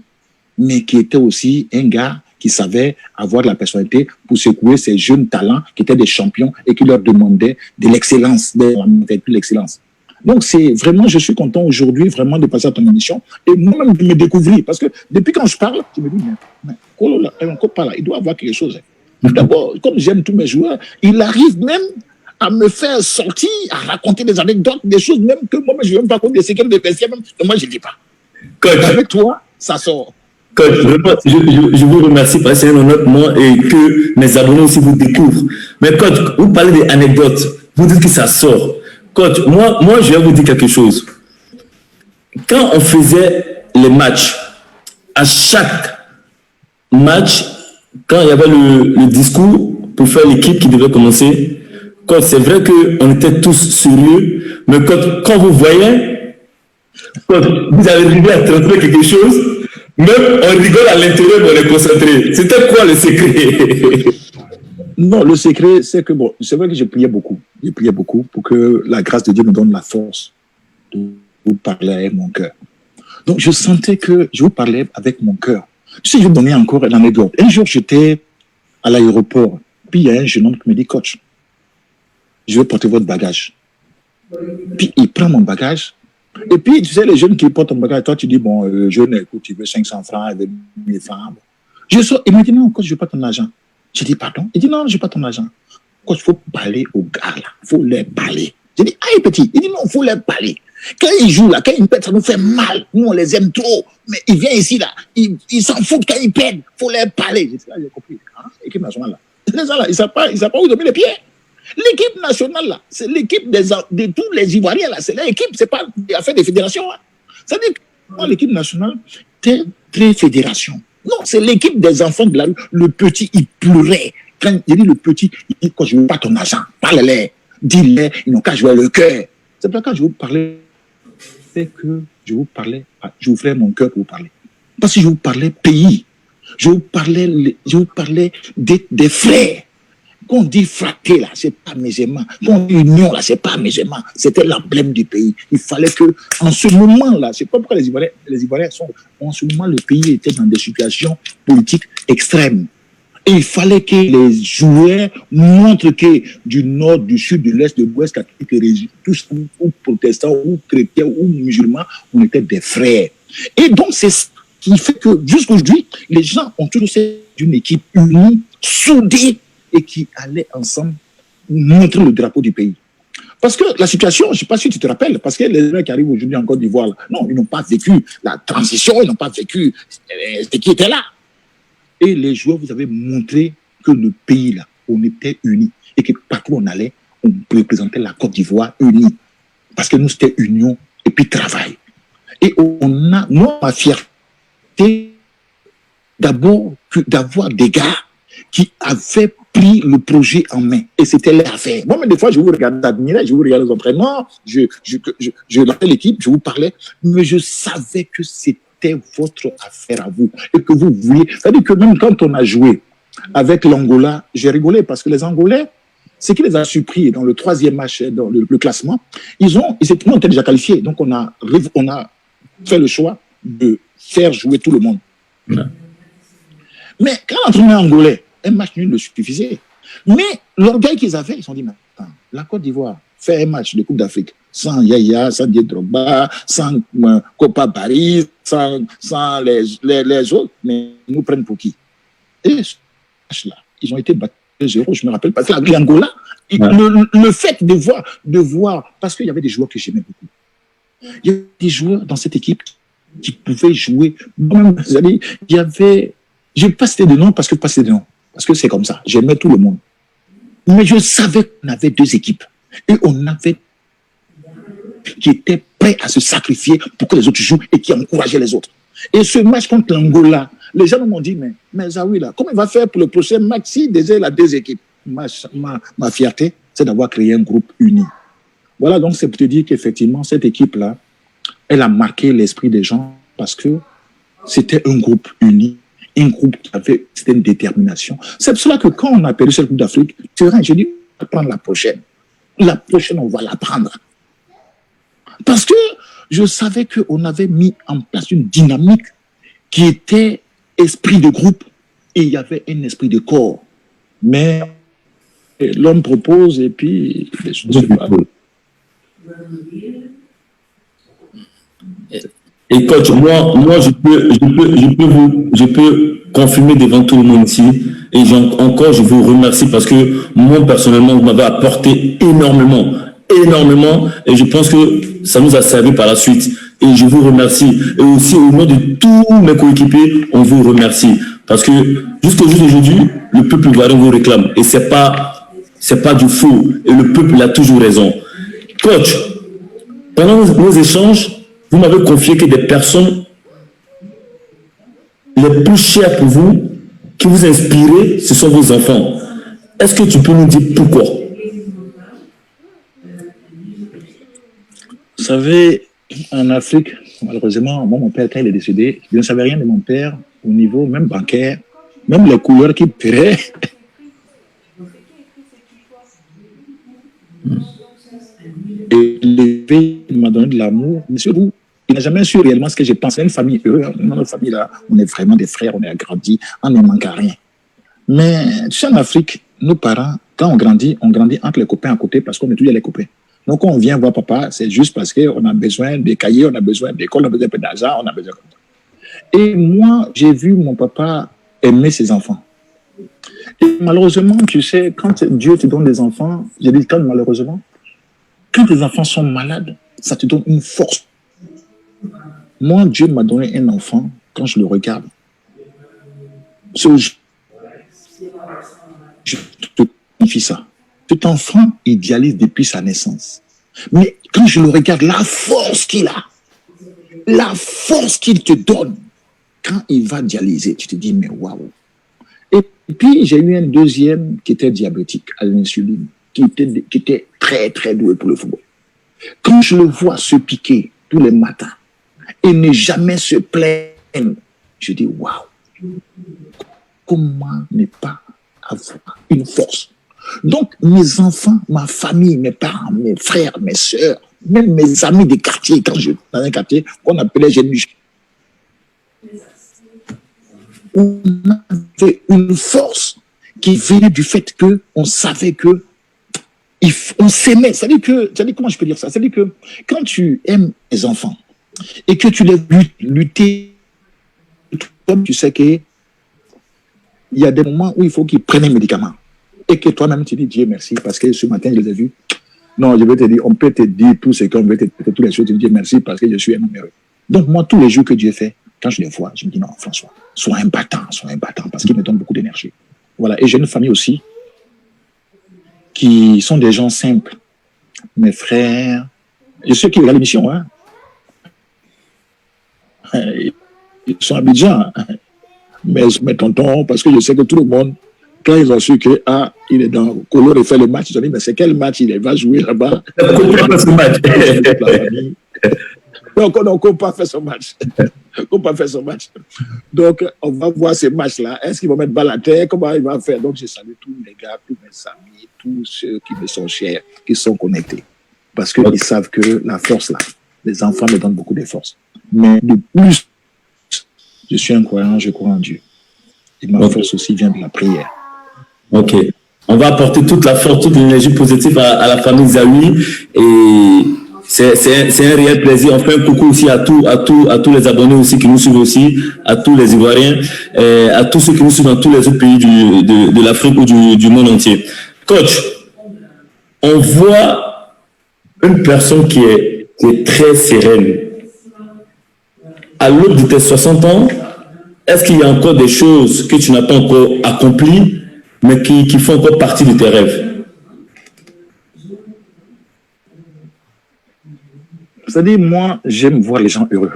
mais qui était aussi un gars qui savait avoir de la personnalité pour secouer ces jeunes talents qui étaient des champions et qui leur demandaient de l'excellence, de l'excellence. Donc, c'est vraiment, je suis content aujourd'hui vraiment de passer à ton émission et moi-même de me découvrir. Parce que depuis quand je parle, je me dis, mais Kolo, là, il doit avoir quelque chose. D'abord, comme j'aime tous mes joueurs, il arrive même à me faire sortir, à raconter des anecdotes, des choses même que moi, je ne veux même pas raconter des séquelles de vestiaire, même que moi, je ne dis pas. Avec toi, ça sort. Coach, vraiment, je vous remercie parce que c'est un honneur pour moi et que mes abonnés aussi vous découvrent. Mais coach, vous parlez des anecdotes, vous dites que ça sort. Coach, moi, je vais vous dire quelque chose. Quand on faisait les matchs, à chaque match, quand il y avait le discours pour faire l'équipe qui devait commencer, coach, c'est vrai qu'on était tous sérieux, mais quand vous voyez, coach, vous avez arrivé à transmettre quelque chose. Même on rigole à l'intérieur, mais on est concentré. C'était quoi le secret? Non, le secret, c'est que bon, c'est vrai que je priais beaucoup. Je priais beaucoup pour que la grâce de Dieu me donne la force de vous parler avec mon cœur. Donc, je sentais que je vous parlais avec mon cœur. Si je vous donnais encore une anecdote. Un jour, j'étais à l'aéroport. Puis, il y a un jeune homme qui me dit, coach, je vais porter votre bagage. Puis, il prend mon bagage. Et puis, tu sais, les jeunes qui portent ton bagage, toi, tu dis, bon, jeune, écoute, tu veux 500 francs, il veut 1000 francs. Je sors, il me dit, non, coach, je veux pas ton argent. J'ai dit, pardon? Il dit, non, je veux pas ton argent. Coach, il faut parler aux gars, là. Il faut leur parler. J'ai dit, aïe, petit. Il dit, non, il faut leur parler. Quand ils jouent, là, quand ils pètent, ça nous fait mal. Nous, on les aime trop. Mais ils viennent ici, là. Ils s'en foutent quand ils pètent. Il faut leur parler. J'ai dit, là, j'ai compris. Hein? L'équipe nationale, là. Les gens, là, ils ne savent pas où ils ont mis les pieds. L'équipe nationale, là, c'est l'équipe de tous les Ivoiriens, là. C'est l'équipe, c'est pas l'affaire des fédérations. Hein. Ça veut dire que l'équipe nationale, c'est très fédération. Non, c'est l'équipe des enfants de la rue. Le petit, il pleurait. Quand il dit le petit, il dit, quand je ne veux pas ton argent, parle-les, dis-les, ils n'ont qu'à jouer le cœur. C'est pour ça que je vous parlais, c'est que je vous ferais mon cœur pour vous parler. Parce que je vous parlais pays. Je vous parlais des frères. Quand on dit frater, là, c'est pas musulman. Quand on dit union, là, c'est pas musulman. C'était l'emblème du pays. Il fallait que, en ce moment-là, c'est pas pourquoi les Ivoiriens sont, en ce moment, le pays était dans des situations politiques extrêmes. Et il fallait que les joueurs montrent que du nord, du sud, de l'est, de l'ouest, tous, ou protestants, ou chrétiens, ou musulmans, on était des frères. Et donc, c'est ce qui fait que, jusqu'aujourd'hui, les gens ont toujours été d'une équipe unie, soudée, et qui allaient ensemble montrer le drapeau du pays. Parce que la situation, je ne sais pas si tu te rappelles, parce que les gens qui arrivent aujourd'hui en Côte d'Ivoire, non, ils n'ont pas vécu la transition, ils n'ont pas vécu ce qui était là. Et les joueurs, vous avez montré que le pays, là, on était unis. Et que partout où on allait, on représentait la Côte d'Ivoire unie. Parce que nous, c'était union et puis travail. Et on a, moi, ma fierté, d'abord, d'avoir des gars qui avaient pris le projet en main. Et c'était leur affaire. Moi, mais des fois, je vous regardais admirer, je vous regardais les entraînements, je lançais l'équipe, je vous parlais, mais je savais que c'était votre affaire à vous. Et que vous vouliez. C'est-à-dire que même quand on a joué avec l'Angola, j'ai rigolé parce que les Angolais, ce qui les a surpris dans le troisième match, dans le classement, ils étaient déjà qualifiés. Donc, on a fait le choix de faire jouer tout le monde. Ouais. Mais quand l'entraîneur angolais, un match nul le suffisait. Mais l'orgueil qu'ils avaient, ils se sont dit, mais attends, la Côte d'Ivoire fait un match de Coupe d'Afrique sans Yaya, sans Didier Drogba, sans Copa Paris, sans les autres, mais ils nous prennent pour qui? Et ce match-là, ils ont été battus 0, je me rappelle, parce que l'Angola, le fait de voir, parce qu'il y avait des joueurs que j'aimais beaucoup. Il y avait des joueurs dans cette équipe qui pouvaient jouer. Il y avait, je ne vais pas citer de nom parce que c'est comme ça. J'aimais tout le monde. Mais je savais qu'on avait deux équipes. Et on avait qui étaient prêts à se sacrifier pour que les autres jouent et qui encourageaient les autres. Et ce match contre l'Angola, les gens m'ont dit, mais Zawi, là, comment il va faire pour le prochain match si déjà il a deux équipes? Ma fierté, c'est d'avoir créé un groupe uni. Voilà, donc c'est pour te dire qu'effectivement, cette équipe-là, elle a marqué l'esprit des gens parce que c'était un groupe uni, un groupe qui avait une détermination. C'est pour cela que quand on a perdu cette Coupe d'Afrique, je dis, on va prendre la prochaine. La prochaine, on va la prendre. Parce que je savais qu'on avait mis en place une dynamique qui était esprit de groupe et il y avait un esprit de corps. Mais l'homme propose et puis les choses se passent. Et coach, moi je peux confirmer devant tout le monde ici. Et encore, je vous remercie parce que moi, personnellement, vous m'avez apporté énormément. Et je pense que ça nous a servi par la suite. Et je vous remercie. Et aussi, au nom de tous mes coéquipiers, on vous remercie. Parce que jusqu'au jour d'aujourd'hui, le peuple ivoirien vous réclame. Et c'est pas du faux. Et le peuple a toujours raison. Coach, pendant nos échanges, vous m'avez confié que des personnes les plus chères pour vous, qui vous inspirent, ce sont vos enfants. Est-ce que tu peux nous dire pourquoi? Vous savez, en Afrique, malheureusement, moi, mon père, quand il est décédé, je ne savais rien de mon père au niveau même bancaire, même les couleurs qu'il paierait. Et il m'a donné de l'amour. Monsieur, vous, il n'a jamais su réellement ce que je pense. C'est une famille heureuse. Dans notre famille, là, on est vraiment des frères, on est agrandis, on ne manque à rien. Mais tu sais, en Afrique, nos parents, quand on grandit entre les copains à côté parce qu'on est toujours les copains. Donc, quand on vient voir papa, c'est juste parce qu'on a besoin des cahiers, on a besoin d'école, on a besoin d'argent, on a besoin de ça. Et moi, j'ai vu mon papa aimer ses enfants. Et malheureusement, tu sais, quand Dieu te donne des enfants, j'ai dit quand malheureusement, quand tes enfants sont malades, ça te donne une force. Moi, Dieu m'a donné un enfant, quand je le regarde, je te confie ça. Cet enfant idéalise depuis sa naissance. Mais quand je le regarde, la force qu'il a, la force qu'il te donne, quand il va dialyser, tu te dis, mais waouh. Et puis, j'ai eu un deuxième qui était diabétique à l'insuline, qui était très, très doué pour le football. Quand je le vois se piquer tous les matins et ne jamais se plaindre, je dis, waouh, comment ne pas avoir une force? Donc, mes enfants, ma famille, mes parents, mes frères, mes soeurs, même mes amis des quartiers, quand je dans un quartier qu'on appelait Génuche, on avait une force qui venait du fait qu'on savait que on s'aimait. C'est-à-dire comment je peux dire ça? C'est-à-dire que quand tu aimes les enfants et que tu les lutter, tu sais qu'il y a des moments où il faut qu'ils prennent un médicament. Et que toi-même, tu dis Dieu merci, parce que ce matin, je les ai vus. Non, je vais te dire, on peut te dire tout ce qu'on veut te dire, toutes les choses, tu dis Dieu merci, parce que je suis un homme heureux. Donc, moi, tous les jours que Dieu fait, quand je les vois, je me dis non, François, sois un battant, parce qu'il me donne beaucoup d'énergie. Voilà. Et j'ai une famille aussi qui sont des gens simples. Mes frères, je sais qui regardent l'émission, hein. Ils sont à Abidjan, mes tontons, parce que je sais que tout le monde, quand ils ont su que il est dans Color et fait le match, ils ont dit, mais c'est quel match il va jouer là-bas? Donc, on ne peut pas faire son match. On peut pas faire son match. Donc, on va voir ce match-là. Est-ce qu'il va mettre balle à terre? Comment il va faire? Donc, je salue tous les gars, tous mes amis, tous ceux qui me sont chers, qui sont connectés. Parce qu'ils savent que la force, là, les enfants me donnent beaucoup de force. Mais de plus, je suis un croyant, je crois en Dieu. Et ma force aussi vient de la prière. Ok. On va apporter toute la force, toute l'énergie positive à la famille Zawi. Et c'est un réel plaisir. On fait un coucou aussi à tous les abonnés aussi qui nous suivent aussi, à tous les Ivoiriens, à tous ceux qui nous suivent dans tous les autres pays de l'Afrique ou du monde entier. Coach, on voit une personne qui est très sereine. À l'aube de tes 60 ans, est-ce qu'il y a encore des choses que tu n'as pas encore accomplies, mais qui font encore partie de tes rêves? C'est-à-dire, moi, j'aime voir les gens heureux.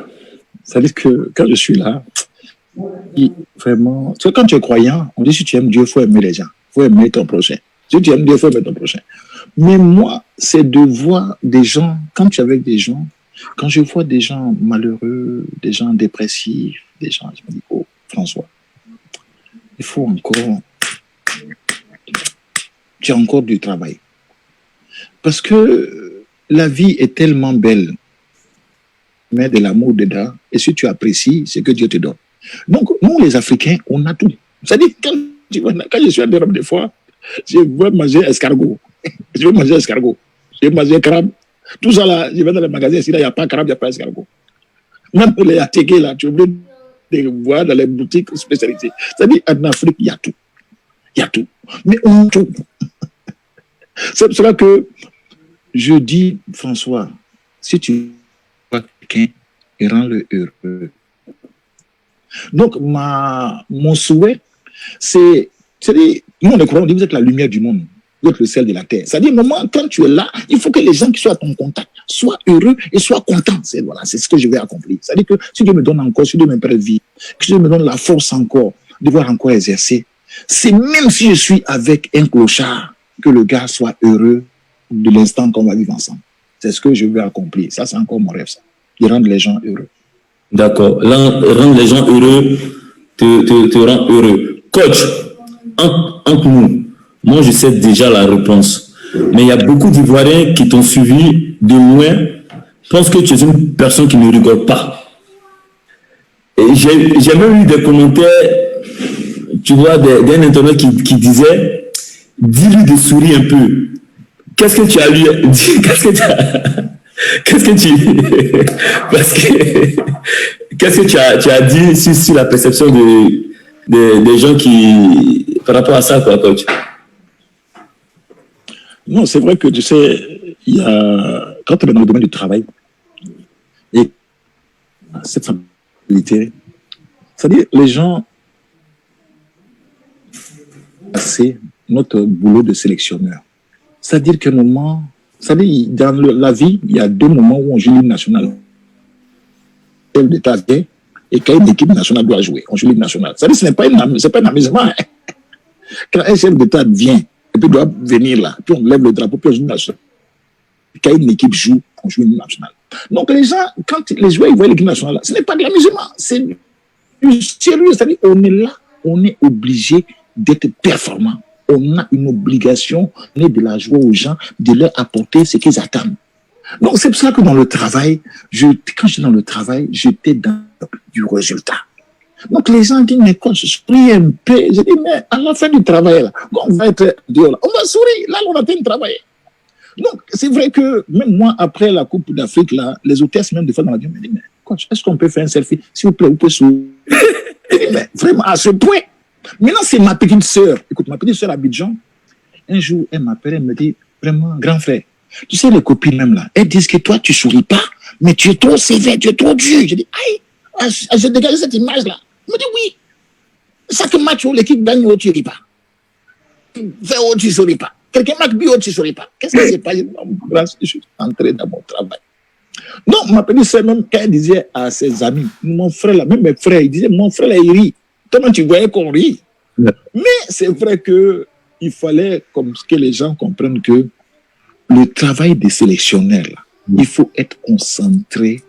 C'est-à-dire que quand je suis là, vraiment, tu sais, quand tu es croyant, on dit si tu aimes Dieu, il faut aimer les gens, il faut aimer ton prochain. Si tu aimes Dieu, il faut aimer ton prochain. Mais moi, c'est de voir des gens, quand tu es avec des gens, quand je vois des gens malheureux, des gens dépressifs, des gens, je me dis, oh, François, il faut encore, tu as encore du travail. Parce que la vie est tellement belle, mais de l'amour dedans, et si tu apprécies ce que Dieu te donne. Donc, nous, les Africains, on a tout. C'est-à-dire, quand je suis en Europe des fois, je veux manger escargot. Je veux manger escargot. Je veux manger crabe. Tout ça là, je vais dans les magasins, s'il n'y a pas crabe, il n'y a pas escargot. Même les atégués là, tu oublies de voir dans les boutiques spécialisées. C'est-à-dire, en Afrique, il y a tout. Il y a tout. Mais on a tout. C'est pour cela que je dis, François, si tu vois quelqu'un et rends-le heureux. Donc, mon souhait, c'est, nous, on est croyants, on dit, vous êtes la lumière du monde, vous êtes le sel de la terre. C'est-à-dire, au moment, quand tu es là, il faut que les gens qui soient à ton contact soient heureux et soient contents. Voilà, c'est ce que je vais accomplir. C'est-à-dire que si Dieu me donne encore, si Dieu me prête vie, que Dieu me donne la force encore, de devoir encore exercer, c'est même si je suis avec un clochard, que le gars soit heureux de l'instant qu'on va vivre ensemble. C'est ce que je veux accomplir. Ça, c'est encore mon rêve, ça. De rendre les gens heureux. D'accord. Rendre les gens heureux te rend heureux. Coach, entre nous, moi, je sais déjà la réponse. Mais il y a beaucoup d'Ivoiriens qui t'ont suivi de loin. Je pense que tu es une personne qui ne rigole pas. Et j'ai même eu des commentaires, tu vois, d'un internaute qui disait, dis-lui de sourire un peu. Qu'est-ce que tu as lui dit? Qu'est-ce que tu as dit sur la perception des gens qui, par rapport à ça, quoi, coach? Non, c'est vrai que, tu sais, il y a, quand tu es dans le domaine du travail, et cette stabilité, c'est-à-dire, les gens, c'est notre boulot de sélectionneur. C'est-à-dire qu'à un moment, c'est-à-dire, dans la vie, il y a deux moments où on joue l'hymne national. Le chef d'État vient, et quand une équipe nationale doit jouer, on joue l'hymne national. C'est-à-dire, ce n'est pas un amusement. Hein. Quand un chef d'État vient, et puis doit venir là, puis on lève le drapeau, puis on joue l'hymne national. Quand une équipe joue, on joue l'hymne national. Donc les gens, quand les joueurs ils voient l'équipe nationale, ce n'est pas de l'amusement, c'est du sérieux. C'est-à-dire, on est là, on est obligé d'être performant. On a une obligation de la joie aux gens, de leur apporter ce qu'ils attendent. Donc, c'est pour ça que dans le travail, quand j'étais dans le travail, j'étais dans du résultat. Donc, les gens disent, mais quand je souris un peu, je dis, mais à la fin du travail, là, on va être dehors, là, on va sourire, là, on a fait de travailler. Donc, c'est vrai que même moi, après la Coupe d'Afrique, là, les hôtesses, même des fois dans l'avion, me disent, mais coach, est-ce qu'on peut faire un selfie? S'il vous plaît, vous pouvez sourire. Je dis, mais vraiment, à ce point. Maintenant, c'est ma petite sœur. Écoute, ma petite sœur à Abidjan, un jour, elle m'appelle, elle me dit, vraiment, grand frère, tu sais, les copines même là, elles disent que toi, tu souris pas, mais tu es trop sévère, tu es trop dur. Je dis, aïe, je dégage cette image-là. Elle me dit, oui. Chaque match où l'équipe gagne, tu ne ris pas. Faire où tu ne souris pas. Quelqu'un marque bio, tu ne souris pas. Qu'est-ce que c'est pas? Je suis entré dans mon travail. Non, ma petite sœur, même quand elle disait à ses amis, mon frère là, même mes frères, ils disaient, mon frère là, il rit. Comment tu voyais qu'on rit? Ouais. Mais c'est vrai qu'il fallait que les gens comprennent que le travail des sélectionneurs, là, il faut être concentré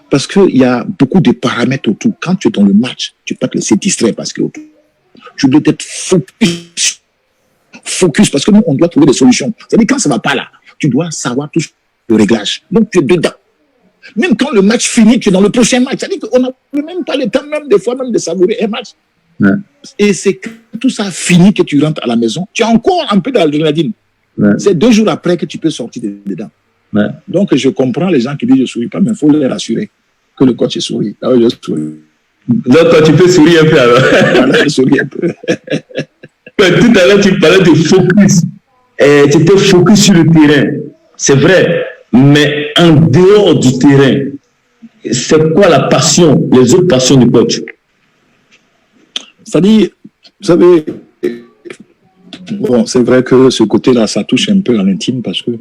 parce qu'il y a beaucoup de paramètres autour. Quand tu es dans le match, tu ne peux pas te laisser distraire parce que tu dois être focus parce que nous, on doit trouver des solutions. C'est-à-dire quand ça ne va pas là, tu dois savoir tout le réglage. Donc tu es dedans. Même quand le match finit, tu es dans le prochain match. C'est-à-dire qu'on n'a même pas le temps, même des fois, même de savourer un match. Ouais. Et c'est quand tout ça finit que tu rentres à la maison, tu as encore un peu d'adrénaline. Ouais. C'est 2 jours après que tu peux sortir dedans. Ouais. Donc, je comprends les gens qui disent je ne souris pas, mais il faut les rassurer que le coach sourit. Ah oui, je souris. Donc, toi, tu peux sourire un peu alors. Voilà, je souris un peu. Tout à l'heure, tu parlais de focus. Tu étais focus sur le terrain. C'est vrai. Mais en dehors du terrain, c'est quoi la passion, les autres passions du coach? C'est-à-dire, vous savez, bon, c'est vrai que ce côté-là, ça touche un peu à l'intime parce que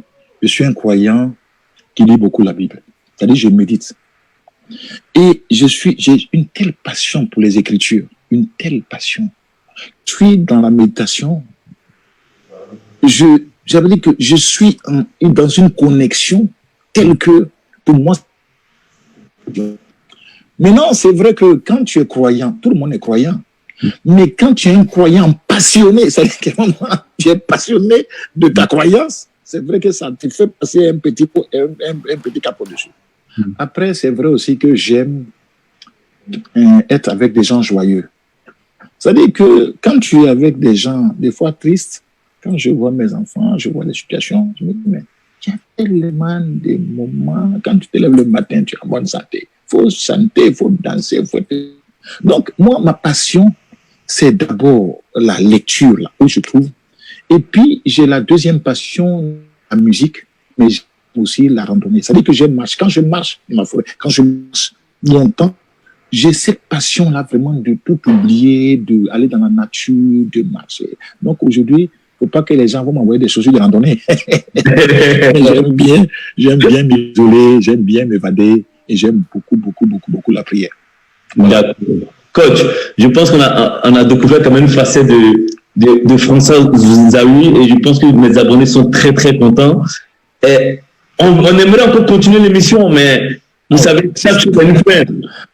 je suis un croyant qui lit beaucoup la Bible. C'est-à-dire, je médite. Et j'ai une telle passion pour les Écritures, une telle passion. Je suis dans la méditation. J'avais dit que je suis dans une connexion telle que, pour moi, maintenant, c'est vrai que quand tu es croyant, tout le monde est croyant, mais quand tu es un croyant passionné, c'est-à-dire qu'à un moment, tu es passionné de ta croyance, c'est vrai que ça te fait passer un petit cap au-dessus. Après, c'est vrai aussi que j'aime être avec des gens joyeux. C'est-à-dire que quand tu es avec des gens, des fois tristes, quand je vois mes enfants, je vois les situations, je me dis, mais il y a tellement de moments, quand tu te lèves le matin, tu es en bonne santé. Il faut chanter, il faut danser, il faut... Donc, moi, ma passion, c'est d'abord la lecture, là où je trouve. Et puis, j'ai la deuxième passion, la musique, mais j'ai aussi la randonnée. C'est-à-dire que je marche. Quand je marche dans ma forêt, quand je marche longtemps, j'ai cette passion-là vraiment de tout oublier, d'aller dans la nature, de marcher. Donc aujourd'hui, il ne faut pas que les gens vont m'envoyer des chaussures de randonnée. J'aime bien m'isoler, j'aime bien m'évader et j'aime beaucoup la prière. D'accord. Coach, je pense qu'on a découvert quand même une facette de François Zawi et je pense que mes abonnés sont très très contents. Et on aimerait encore continuer l'émission, mais vous savez, chaque chose a une fin.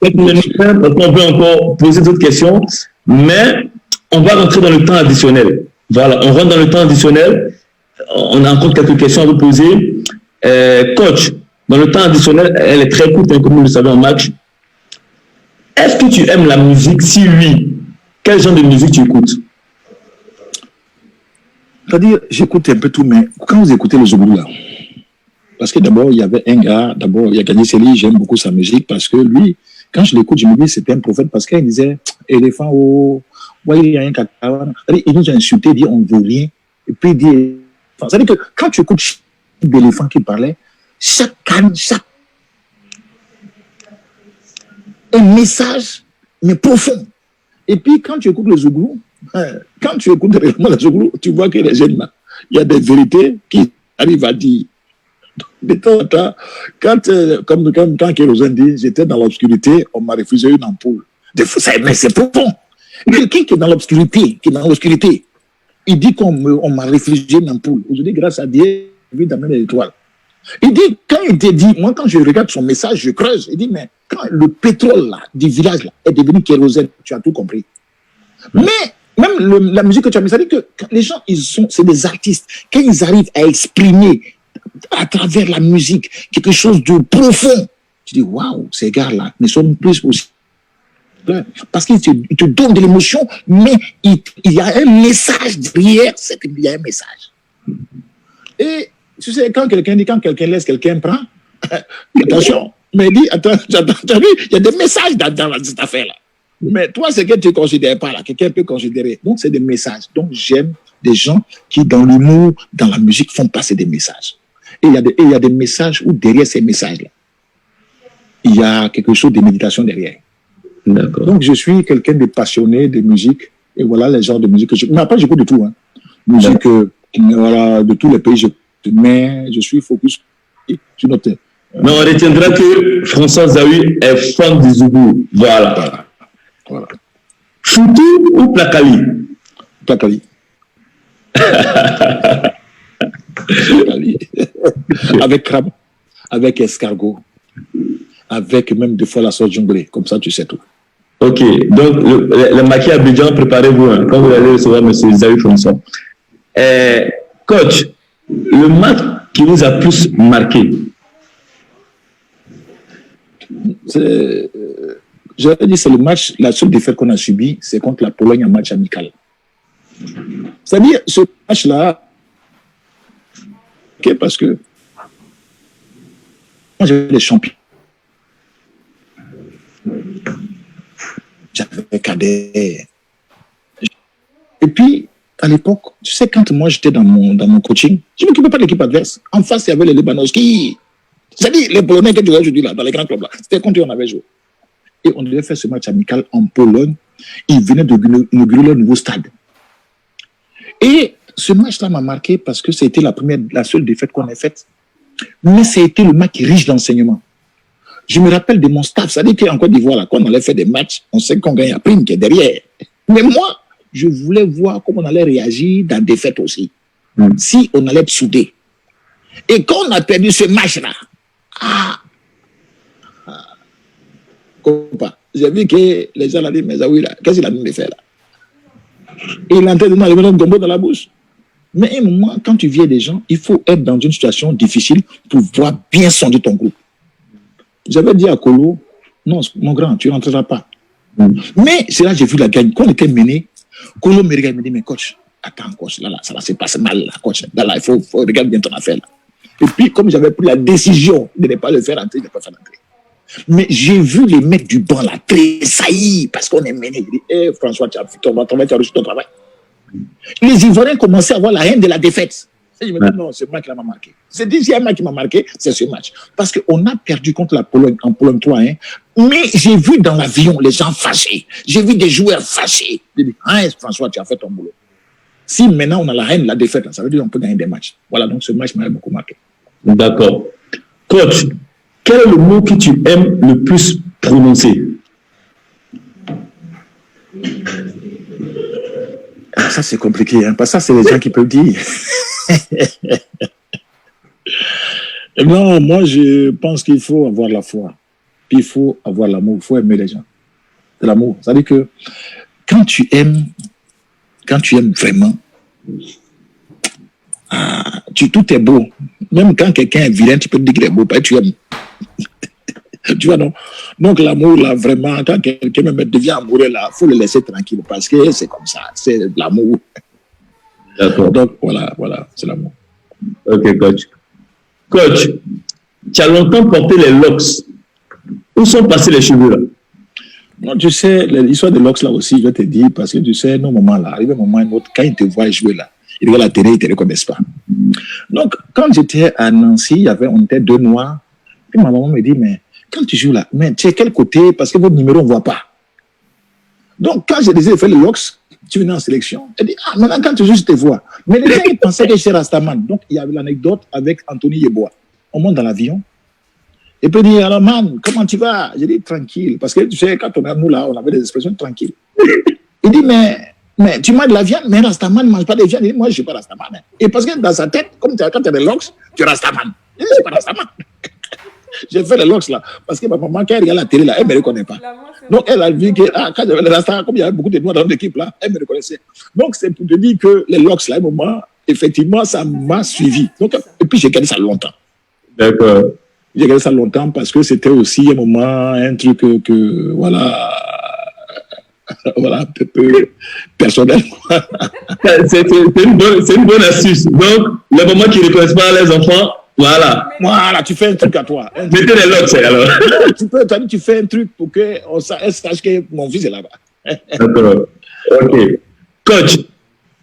On peut encore poser d'autres questions, mais on va rentrer dans le temps additionnel. Voilà, on rentre dans le temps additionnel. On a encore quelques questions à vous poser. Coach, dans le temps additionnel, elle est très courte, hein, comme vous le savez en match. Est-ce que tu aimes la musique? Si oui, quel genre de musique tu écoutes? C'est-à-dire, j'écoute un peu tout, mais quand vous écoutez le Zouglou, là, parce que d'abord, il y avait un gars, d'abord, il y a Gagné Seli, j'aime beaucoup sa musique, parce que lui, quand je l'écoute, je me dis, c'était un prophète, parce qu'il disait, éléphant, oh, voyez, il y a un caca. Il nous a insulté, il dit, on ne veut rien. Et puis, il dit, c'est-à-dire que quand tu écoutes l'éléphant qui parlait, chaque canne, un message, mais profond. Et puis, quand tu écoutes le Zouglou, quand tu écoutes réellement le Zouglou, tu vois que les jeunes là, il y a des vérités qui arrivent à dire. De temps en temps, comme quand Kérosène dit, j'étais dans l'obscurité, on m'a refusé une ampoule. Mais c'est profond. Quelqu'un qui est dans l'obscurité, il dit qu'on m'a refusé une ampoule. Aujourd'hui, grâce à Dieu, j'ai vu d'amener l'étoile. Il dit, quand il te dit, moi quand je regarde son message, je creuse. Il dit, mais quand le pétrole là, du village là, est devenu kérosène, tu as tout compris. Mais même la musique que tu as mis, ça dit que les gens, c'est des artistes. Quand ils arrivent à exprimer à travers la musique quelque chose de profond, tu dis, waouh, ces gars-là ne sont plus aussi. Parce qu'ils te donnent de l'émotion, mais il y a un message derrière, c'est qu'il y a un message. Et tu sais, quand quelqu'un laisse, quelqu'un prend, attention, mais il dit, attends, tu as vu, il y a des messages dans cette affaire-là. Mais toi, c'est que tu ne considères pas, là, quelqu'un peut considérer. Donc, c'est des messages. Donc, j'aime des gens qui, dans l'humour, dans la musique, font passer des messages. Et il y a des messages où derrière ces messages-là, il y a quelque chose de méditation derrière. D'accord. Donc, je suis quelqu'un de passionné de musique. Et voilà les genres de musique que j'écoute. Mais après, j'écoute de tout. Hein. Musique voilà, de tous les pays. Mais je suis focus sur notre... Mais on retiendra que François Zawi est fan du Zougou. Voilà. Foutou ou Plakali? Plakali. Avec crabe, avec escargot, avec même des fois la sauce jonglée. Comme ça, tu sais tout. Ok. Donc, le maquis Abidjan, préparez-vous hein, quand vous allez recevoir M. Zawi François. Coach, le match qui vous a plus marqué? J'avais dit, c'est le match, la seule défaite qu'on a subie, c'est contre la Pologne en match amical. C'est-à-dire, ce match-là, parce que moi, j'avais les champions. J'avais Cadet. Et puis, à l'époque, tu sais, quand moi, j'étais dans mon coaching, je ne m'occupais pas de l'équipe adverse. En face, il y avait les Libanowski. C'est-à-dire, les Polonais qui jouaient aujourd'hui, là, dans les grands clubs, là, c'était contre eux on avait joué. Et on devait faire ce match amical en Pologne. Ils venaient d'inaugurer leur nouveau stade. Et ce match-là m'a marqué parce que c'était la seule défaite qu'on ait faite. Mais c'était le match riche d'enseignement. Je me rappelle de mon staff. C'est-à-dire qu'en Côte d'Ivoire, là, quand on allait faire des matchs, on sait qu'on gagne la prime qui est derrière. Mais moi, je voulais voir comment on allait réagir dans des fêtes aussi. Si on allait être soudés. Et quand on a perdu ce match-là, j'ai vu que les gens ont dit, mais oui, là, qu'est-ce qu'il a mis de faire là? Et il est en train de mettre un gombo dans la bouche. Mais à un moment, quand tu viens des gens, il faut être dans une situation difficile pour pouvoir bien sonder ton groupe. J'avais dit à Kolo, non, mon grand, tu ne rentreras pas. Mais c'est là que j'ai vu la gagne. Quand on était mené, Kolo me regarde et me dit, mais coach, attends, coach, là, ça va se passer mal, là, coach. Là, il faut regarder bien ton affaire. Là. Et puis, comme j'avais pris la décision de ne pas le faire entrer, je n'ai pas fait entrer. Mais j'ai vu les mecs du banc là tressaillir parce qu'on est mené. Il dit, hey, François, tu as reçu ton travail. Les Ivoiriens commençaient à avoir la haine de la défaite. Et je me dis, non, ce match là m'a marqué. C'est le deuxième match qui m'a marqué, c'est ce match. Parce qu'on a perdu contre la Pologne, en Pologne 3-1, Mais j'ai vu dans l'avion les gens fâchés. J'ai vu des joueurs fâchés. J'ai dit, hein, François, tu as fait ton boulot. Si maintenant on a la haine, la défaite, ça veut dire qu'on peut gagner des matchs. Voilà, donc ce match m'a beaucoup marqué. D'accord. Coach, quel est le mot que tu aimes le plus prononcer? Ça, c'est compliqué, hein, parce que ça, c'est les gens qui peuvent dire. Non, moi, je pense qu'il faut avoir la foi. Puis il faut avoir l'amour. Il faut aimer les gens. C'est l'amour. C'est-à-dire que quand tu aimes vraiment, tout est beau. Même quand quelqu'un est vilain, tu peux te dire qu'il est beau, parce que tu aimes. Tu vois, non? Donc, l'amour, là, vraiment, quand quelqu'un devient amoureux, là, il faut le laisser tranquille, parce que c'est comme ça, c'est de l'amour. D'accord. Donc, voilà, c'est l'amour. Ok, coach. Coach, tu as longtemps porté les locks. Où sont passés les cheveux, là? Non, tu sais, l'histoire de locks, là aussi, je vais te dire, parce que tu sais, nos moments, là, arrive un moment ou un autre, quand ils te voient jouer, là, ils regardent la télé, ils ne te reconnaissent pas. Donc, quand j'étais à Nancy, on était 2 Noirs, puis ma maman me dit, mais quand tu joues là, mais tu es quel côté? Parce que votre numéro, on ne voit pas. Donc, quand j'ai décidé de faire les locks, tu venais en sélection. Elle dit, ah, maintenant, quand tu joues, je te vois. Mais les gens, ils pensaient que j'étais Rastaman. Donc, il y avait l'anecdote avec Anthony Yeboah. On monte dans l'avion. Et puis, il dit, alors, man, comment tu vas? J'ai dit, tranquille. Parce que, tu sais, quand on est nous là, on avait des expressions tranquilles. Il dit, mais tu manges de la viande, mais Rastaman ne mange pas de viande. Il dit, moi, je ne suis pas Rastaman. Et parce que dans sa tête, comme quand tu as des locks, tu es Rastaman. Je ne suis pas Rastaman. J'ai fait les locks là, parce que ma maman, quand elle regarde la télé là, elle ne me reconnaît pas. Donc elle a vu que, quand j'avais les rastas, comme il y avait beaucoup de noirs dans l'équipe là, elle me reconnaissait. Donc c'est pour te dire que les locks là, à un moment, effectivement, ça m'a suivi. Donc, et puis j'ai gardé ça longtemps. D'accord. J'ai gardé ça longtemps parce que c'était aussi un moment, un truc que voilà, un peu personnel. C'est une bonne astuce. Donc, le moment qu'ils ne reconnaissent pas les enfants, voilà, tu fais un truc à toi. Mettez les locks, alors. Non, tu fais un truc pour qu'on sache que mon fils est là-bas. D'accord. OK. Coach,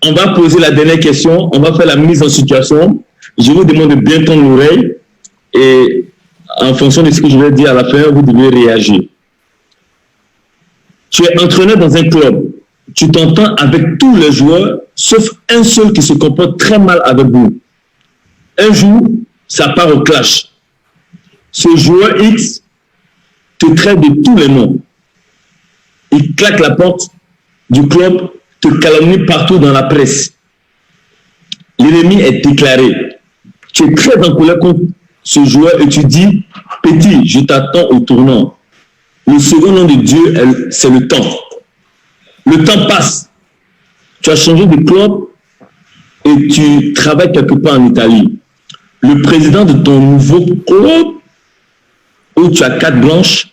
on va poser la dernière question. On va faire la mise en situation. Je vous demande de bien tendre l'oreille. Et en fonction de ce que je vais dire à la fin, vous devez réagir. Tu es entraîneur dans un club. Tu t'entends avec tous les joueurs, sauf un seul qui se comporte très mal avec vous. Un jour, ça part au clash. Ce joueur X te traite de tous les noms. Il claque la porte du club, te calomnie partout dans la presse. L'ennemi est déclaré. Tu es très en colère contre ce joueur et tu dis, petit, je t'attends au tournant. Le second nom de Dieu, c'est le temps. Le temps passe. Tu as changé de club et tu travailles quelque part en Italie. Le président de ton nouveau club, où tu as carte blanche,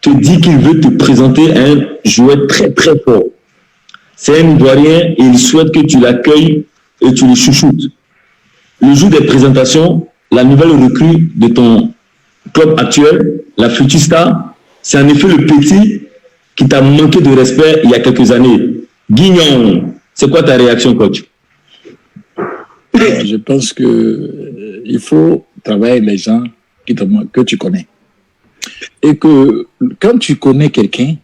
te dit qu'il veut te présenter un joueur très très fort. C'est un Ivoirien et il souhaite que tu l'accueilles et tu le chouchoutes. Le jour des présentations, la nouvelle recrue de ton club actuel, la future star, c'est en effet le petit qui t'a manqué de respect il y a quelques années. Guignon, c'est quoi ta réaction, coach? Je pense qu'il faut travailler avec les gens que tu connais. Et que quand tu connais quelqu'un,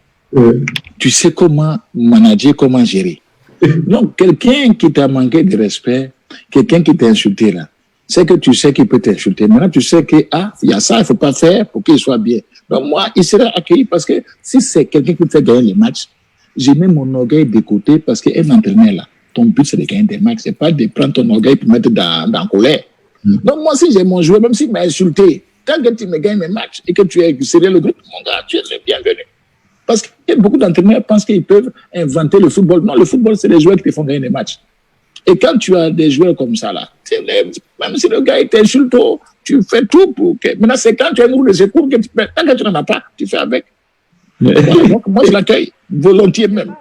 tu sais comment manager, comment gérer. Donc, quelqu'un qui t'a manqué de respect, quelqu'un qui t'a insulté là, c'est que tu sais qu'il peut t'insulter. Maintenant, tu sais que, il y a ça, il ne faut pas faire pour qu'il soit bien. Donc, moi, il sera accueilli parce que si c'est quelqu'un qui te fait gagner les matchs, j'ai mis mon orgueil de côté parce qu'un entraîneur là, ton but c'est de gagner des matchs, c'est pas de prendre ton orgueil pour mettre dans colère. Donc, moi, si j'ai mon joueur, même s'il m'a insulté, tant que tu me gagnes mes matchs et que tu es sérieux le groupe, mon gars, tu es le bienvenu. Parce que beaucoup d'entraîneurs pensent qu'ils peuvent inventer le football. Non, le football, c'est les joueurs qui te font gagner des matchs. Et quand tu as des joueurs comme ça, là, même si le gars t'insulte, tu fais tout pour que... Maintenant, c'est quand tu as un groupe de secours que tu fais. Tant que tu n'en as pas, tu fais avec. Voilà, donc, moi, je l'accueille volontiers même.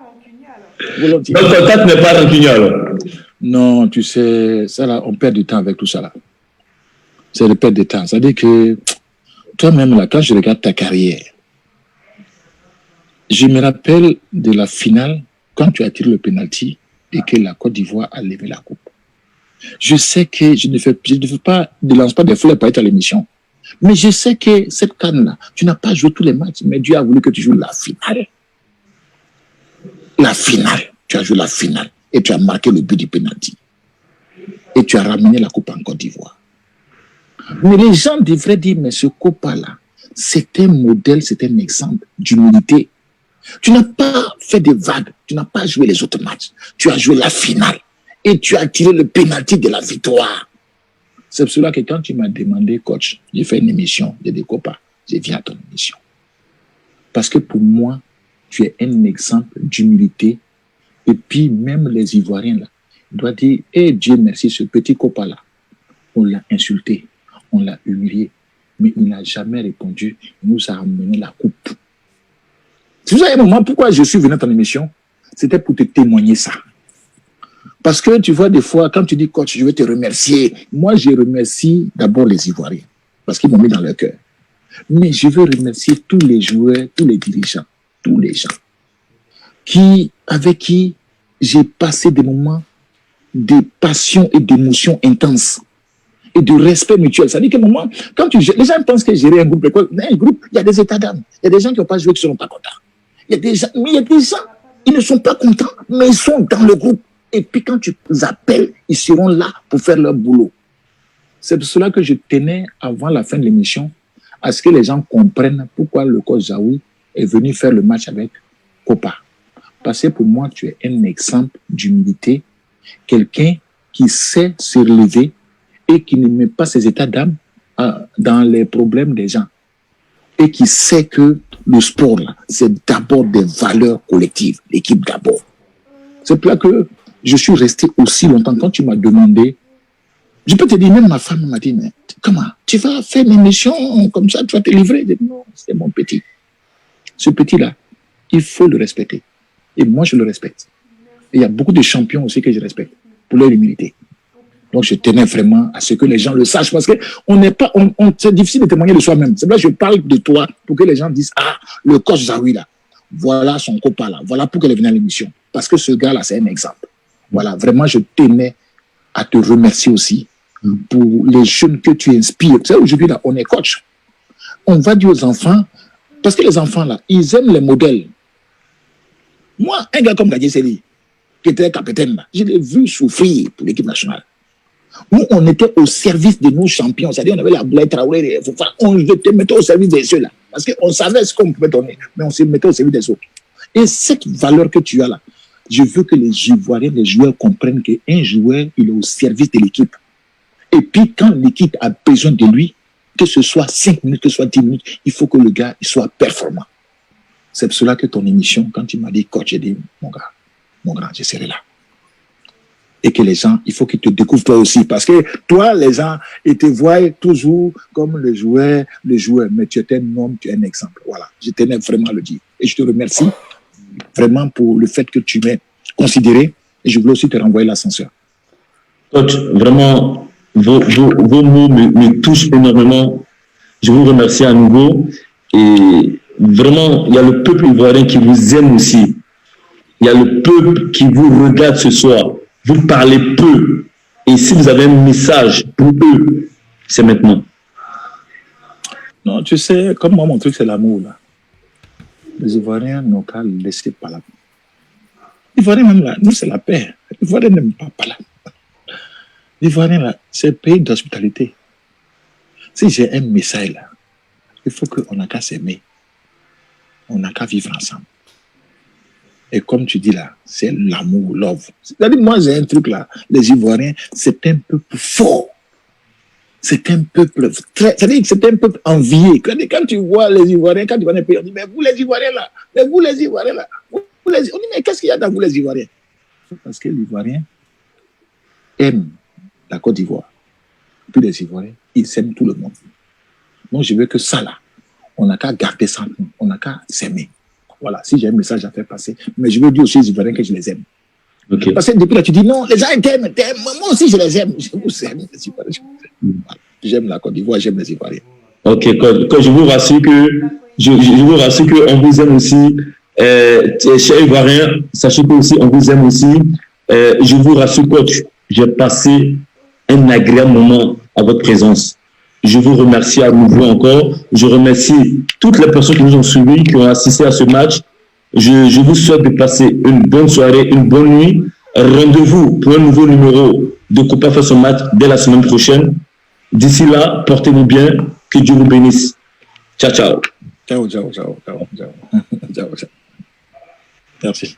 Volontiers. Donc, ton contact n'est pas rancunier, alors? Non, tu sais, ça là, on perd du temps avec tout ça là. C'est le perte de temps. C'est-à-dire que toi-même, là, quand je regarde ta carrière, je me rappelle de la finale, quand tu as tiré le penalty et que la Côte d'Ivoire a levé la coupe. Je sais que je ne lance pas des fleurs pour être à l'émission. Mais je sais que cette CAN-là, tu n'as pas joué tous les matchs, mais Dieu a voulu que tu joues la finale. La finale. Tu as joué la finale et tu as marqué le but du penalty. Et tu as ramené la coupe en Côte d'Ivoire. Mais les gens devraient dire, mais ce Copa-là, c'est un modèle, c'est un exemple d'humilité. Tu n'as pas fait des vagues, tu n'as pas joué les autres matchs. Tu as joué la finale et tu as tiré le penalty de la victoire. C'est pour cela que quand tu m'as demandé, coach, j'ai fait une émission de Copa, j'ai viens à ton émission. Parce que pour moi, tu es un exemple d'humilité. Et puis même les Ivoiriens, là, doivent dire, Dieu merci, ce petit Copa-là, on l'a insulté, on l'a humilié, mais il n'a jamais répondu, il nous a amené la coupe. Vous savez, un moment, pourquoi je suis venu à ton émission, c'était pour te témoigner ça. Parce que tu vois, des fois, quand tu dis, coach, je vais te remercier, moi, je remercie d'abord les Ivoiriens, parce qu'ils m'ont mis dans leur cœur. Mais je veux remercier tous les joueurs, tous les dirigeants, tous les gens avec qui j'ai passé des moments de passion et d'émotion intenses et de respect mutuel. Ça veut dire qu'à un moment, quand les gens pensent que gérer un groupe, il y a des états d'âme. Il y a des gens qui n'ont pas joué qui ne seront pas contents. Il y a des gens, ils ne sont pas contents, mais ils sont dans le groupe. Et puis quand tu les appelles, ils seront là pour faire leur boulot. C'est pour cela que je tenais, avant la fin de l'émission, à ce que les gens comprennent pourquoi le coach Zawi est venu faire le match avec Copa. Parce que pour moi, tu es un exemple d'humilité, quelqu'un qui sait se relever et qui ne met pas ses états d'âme dans les problèmes des gens. Et qui sait que le sport, là, c'est d'abord des valeurs collectives, l'équipe d'abord. C'est pour là que je suis resté aussi longtemps. Quand tu m'as demandé, je peux te dire, même ma femme m'a dit, mais comment, tu vas faire une émission comme ça, tu vas te livrer? Je dis, non, c'est mon petit. Ce petit-là, il faut le respecter. Et moi, je le respecte. Et il y a beaucoup de champions aussi que je respecte pour leur humilité. Donc, je tenais vraiment à ce que les gens le sachent parce que c'est difficile de témoigner de soi-même. C'est vrai, je parle de toi pour que les gens disent, le coach Zawi là, voilà son copain là, voilà pourquoi il est venu à l'émission. Parce que ce gars-là, c'est un exemple. Voilà, vraiment, je tenais à te remercier aussi pour les jeunes que tu inspires. Tu sais, aujourd'hui là, on est coach. On va dire aux enfants, parce que les enfants là, ils aiment les modèles. Moi, un gars comme Gadier Seli, qui était capitaine là, je l'ai vu souffrir pour l'équipe nationale. Nous, on était au service de nos champions. C'est-à-dire, on avait la Blaise Traoré, on se mettait au service de ceux-là. Parce qu'on savait ce qu'on pouvait donner, mais on se mettait au service des autres. Et cette valeur que tu as là, je veux que les Ivoiriens, les joueurs comprennent qu'un joueur, il est au service de l'équipe. Et puis, quand l'équipe a besoin de lui, que ce soit 5 minutes, que ce soit 10 minutes, il faut que le gars il soit performant. C'est pour cela que ton émission, quand tu m'as dit coach, j'ai dit, mon grand, je serai là. Et que les gens, il faut qu'ils te découvrent toi aussi. Parce que toi, les gens, ils te voient toujours comme le joueur, mais tu es un homme, tu es un exemple. Voilà, je tenais vraiment à le dire. Et je te remercie vraiment pour le fait que tu m'aies considéré. Et je voulais aussi te renvoyer l'ascenseur. Coach, vraiment, vos mots me touchent énormément. Je vous remercie à nouveau. Et vraiment, il y a le peuple ivoirien qui vous aime aussi. Il y a le peuple qui vous regarde ce soir. Vous parlez peu. Et si vous avez un message pour eux, c'est maintenant. Non, tu sais, comme moi, mon truc, c'est l'amour, là. Les Ivoiriens n'ont qu'à laisser par là. Les Ivoiriens, même là, nous, c'est la paix. Les Ivoiriens n'aiment pas par là. Les Ivoiriens, là, c'est un pays d'hospitalité. Si j'ai un message, là, il faut qu'on n'a qu'à s'aimer. On n'a qu'à vivre ensemble. Et comme tu dis là, c'est l'amour, love. C'est-à-dire, moi, j'ai un truc là. Les Ivoiriens, c'est un peuple fort. C'est un peuple très. C'est-à-dire que c'est un peuple envié. Quand tu vois les Ivoiriens, quand tu vois les pays, on dit, mais vous les Ivoiriens là, on dit, mais qu'est-ce qu'il y a dans vous les Ivoiriens? Parce que l'Ivoirien aime la Côte d'Ivoire. Puis les Ivoiriens, ils aiment tout le monde. Donc, je veux que ça là, on n'a qu'à garder ça, on n'a qu'à s'aimer. Voilà, si j'ai un message à faire passer. Mais je veux dire aussi aux Ivoiriens que je les aime. Okay. Parce que depuis là, tu dis non, les gens t'aiment. Moi aussi, je les aime. Je vous aime, les Ivoiriens. Voilà. J'aime la Côte d'Ivoire, j'aime les Ivoiriens. Ok, quand je vous rassure que on vous aime aussi. Chers Ivoiriens, sachez que aussi on vous aime aussi. Je vous rassure, coach, j'ai passé un agréable moment à votre présence. Je vous remercie à nouveau encore. Je remercie toutes les personnes qui nous ont suivis, qui ont assisté à ce match. Je vous souhaite de passer une bonne soirée, une bonne nuit. Rendez-vous pour un nouveau numéro de Copa fait son match dès la semaine prochaine. D'ici là, portez-vous bien. Que Dieu vous bénisse. Ciao, ciao. Ciao, ciao, ciao, ciao, ciao. Ciao, ciao. Merci.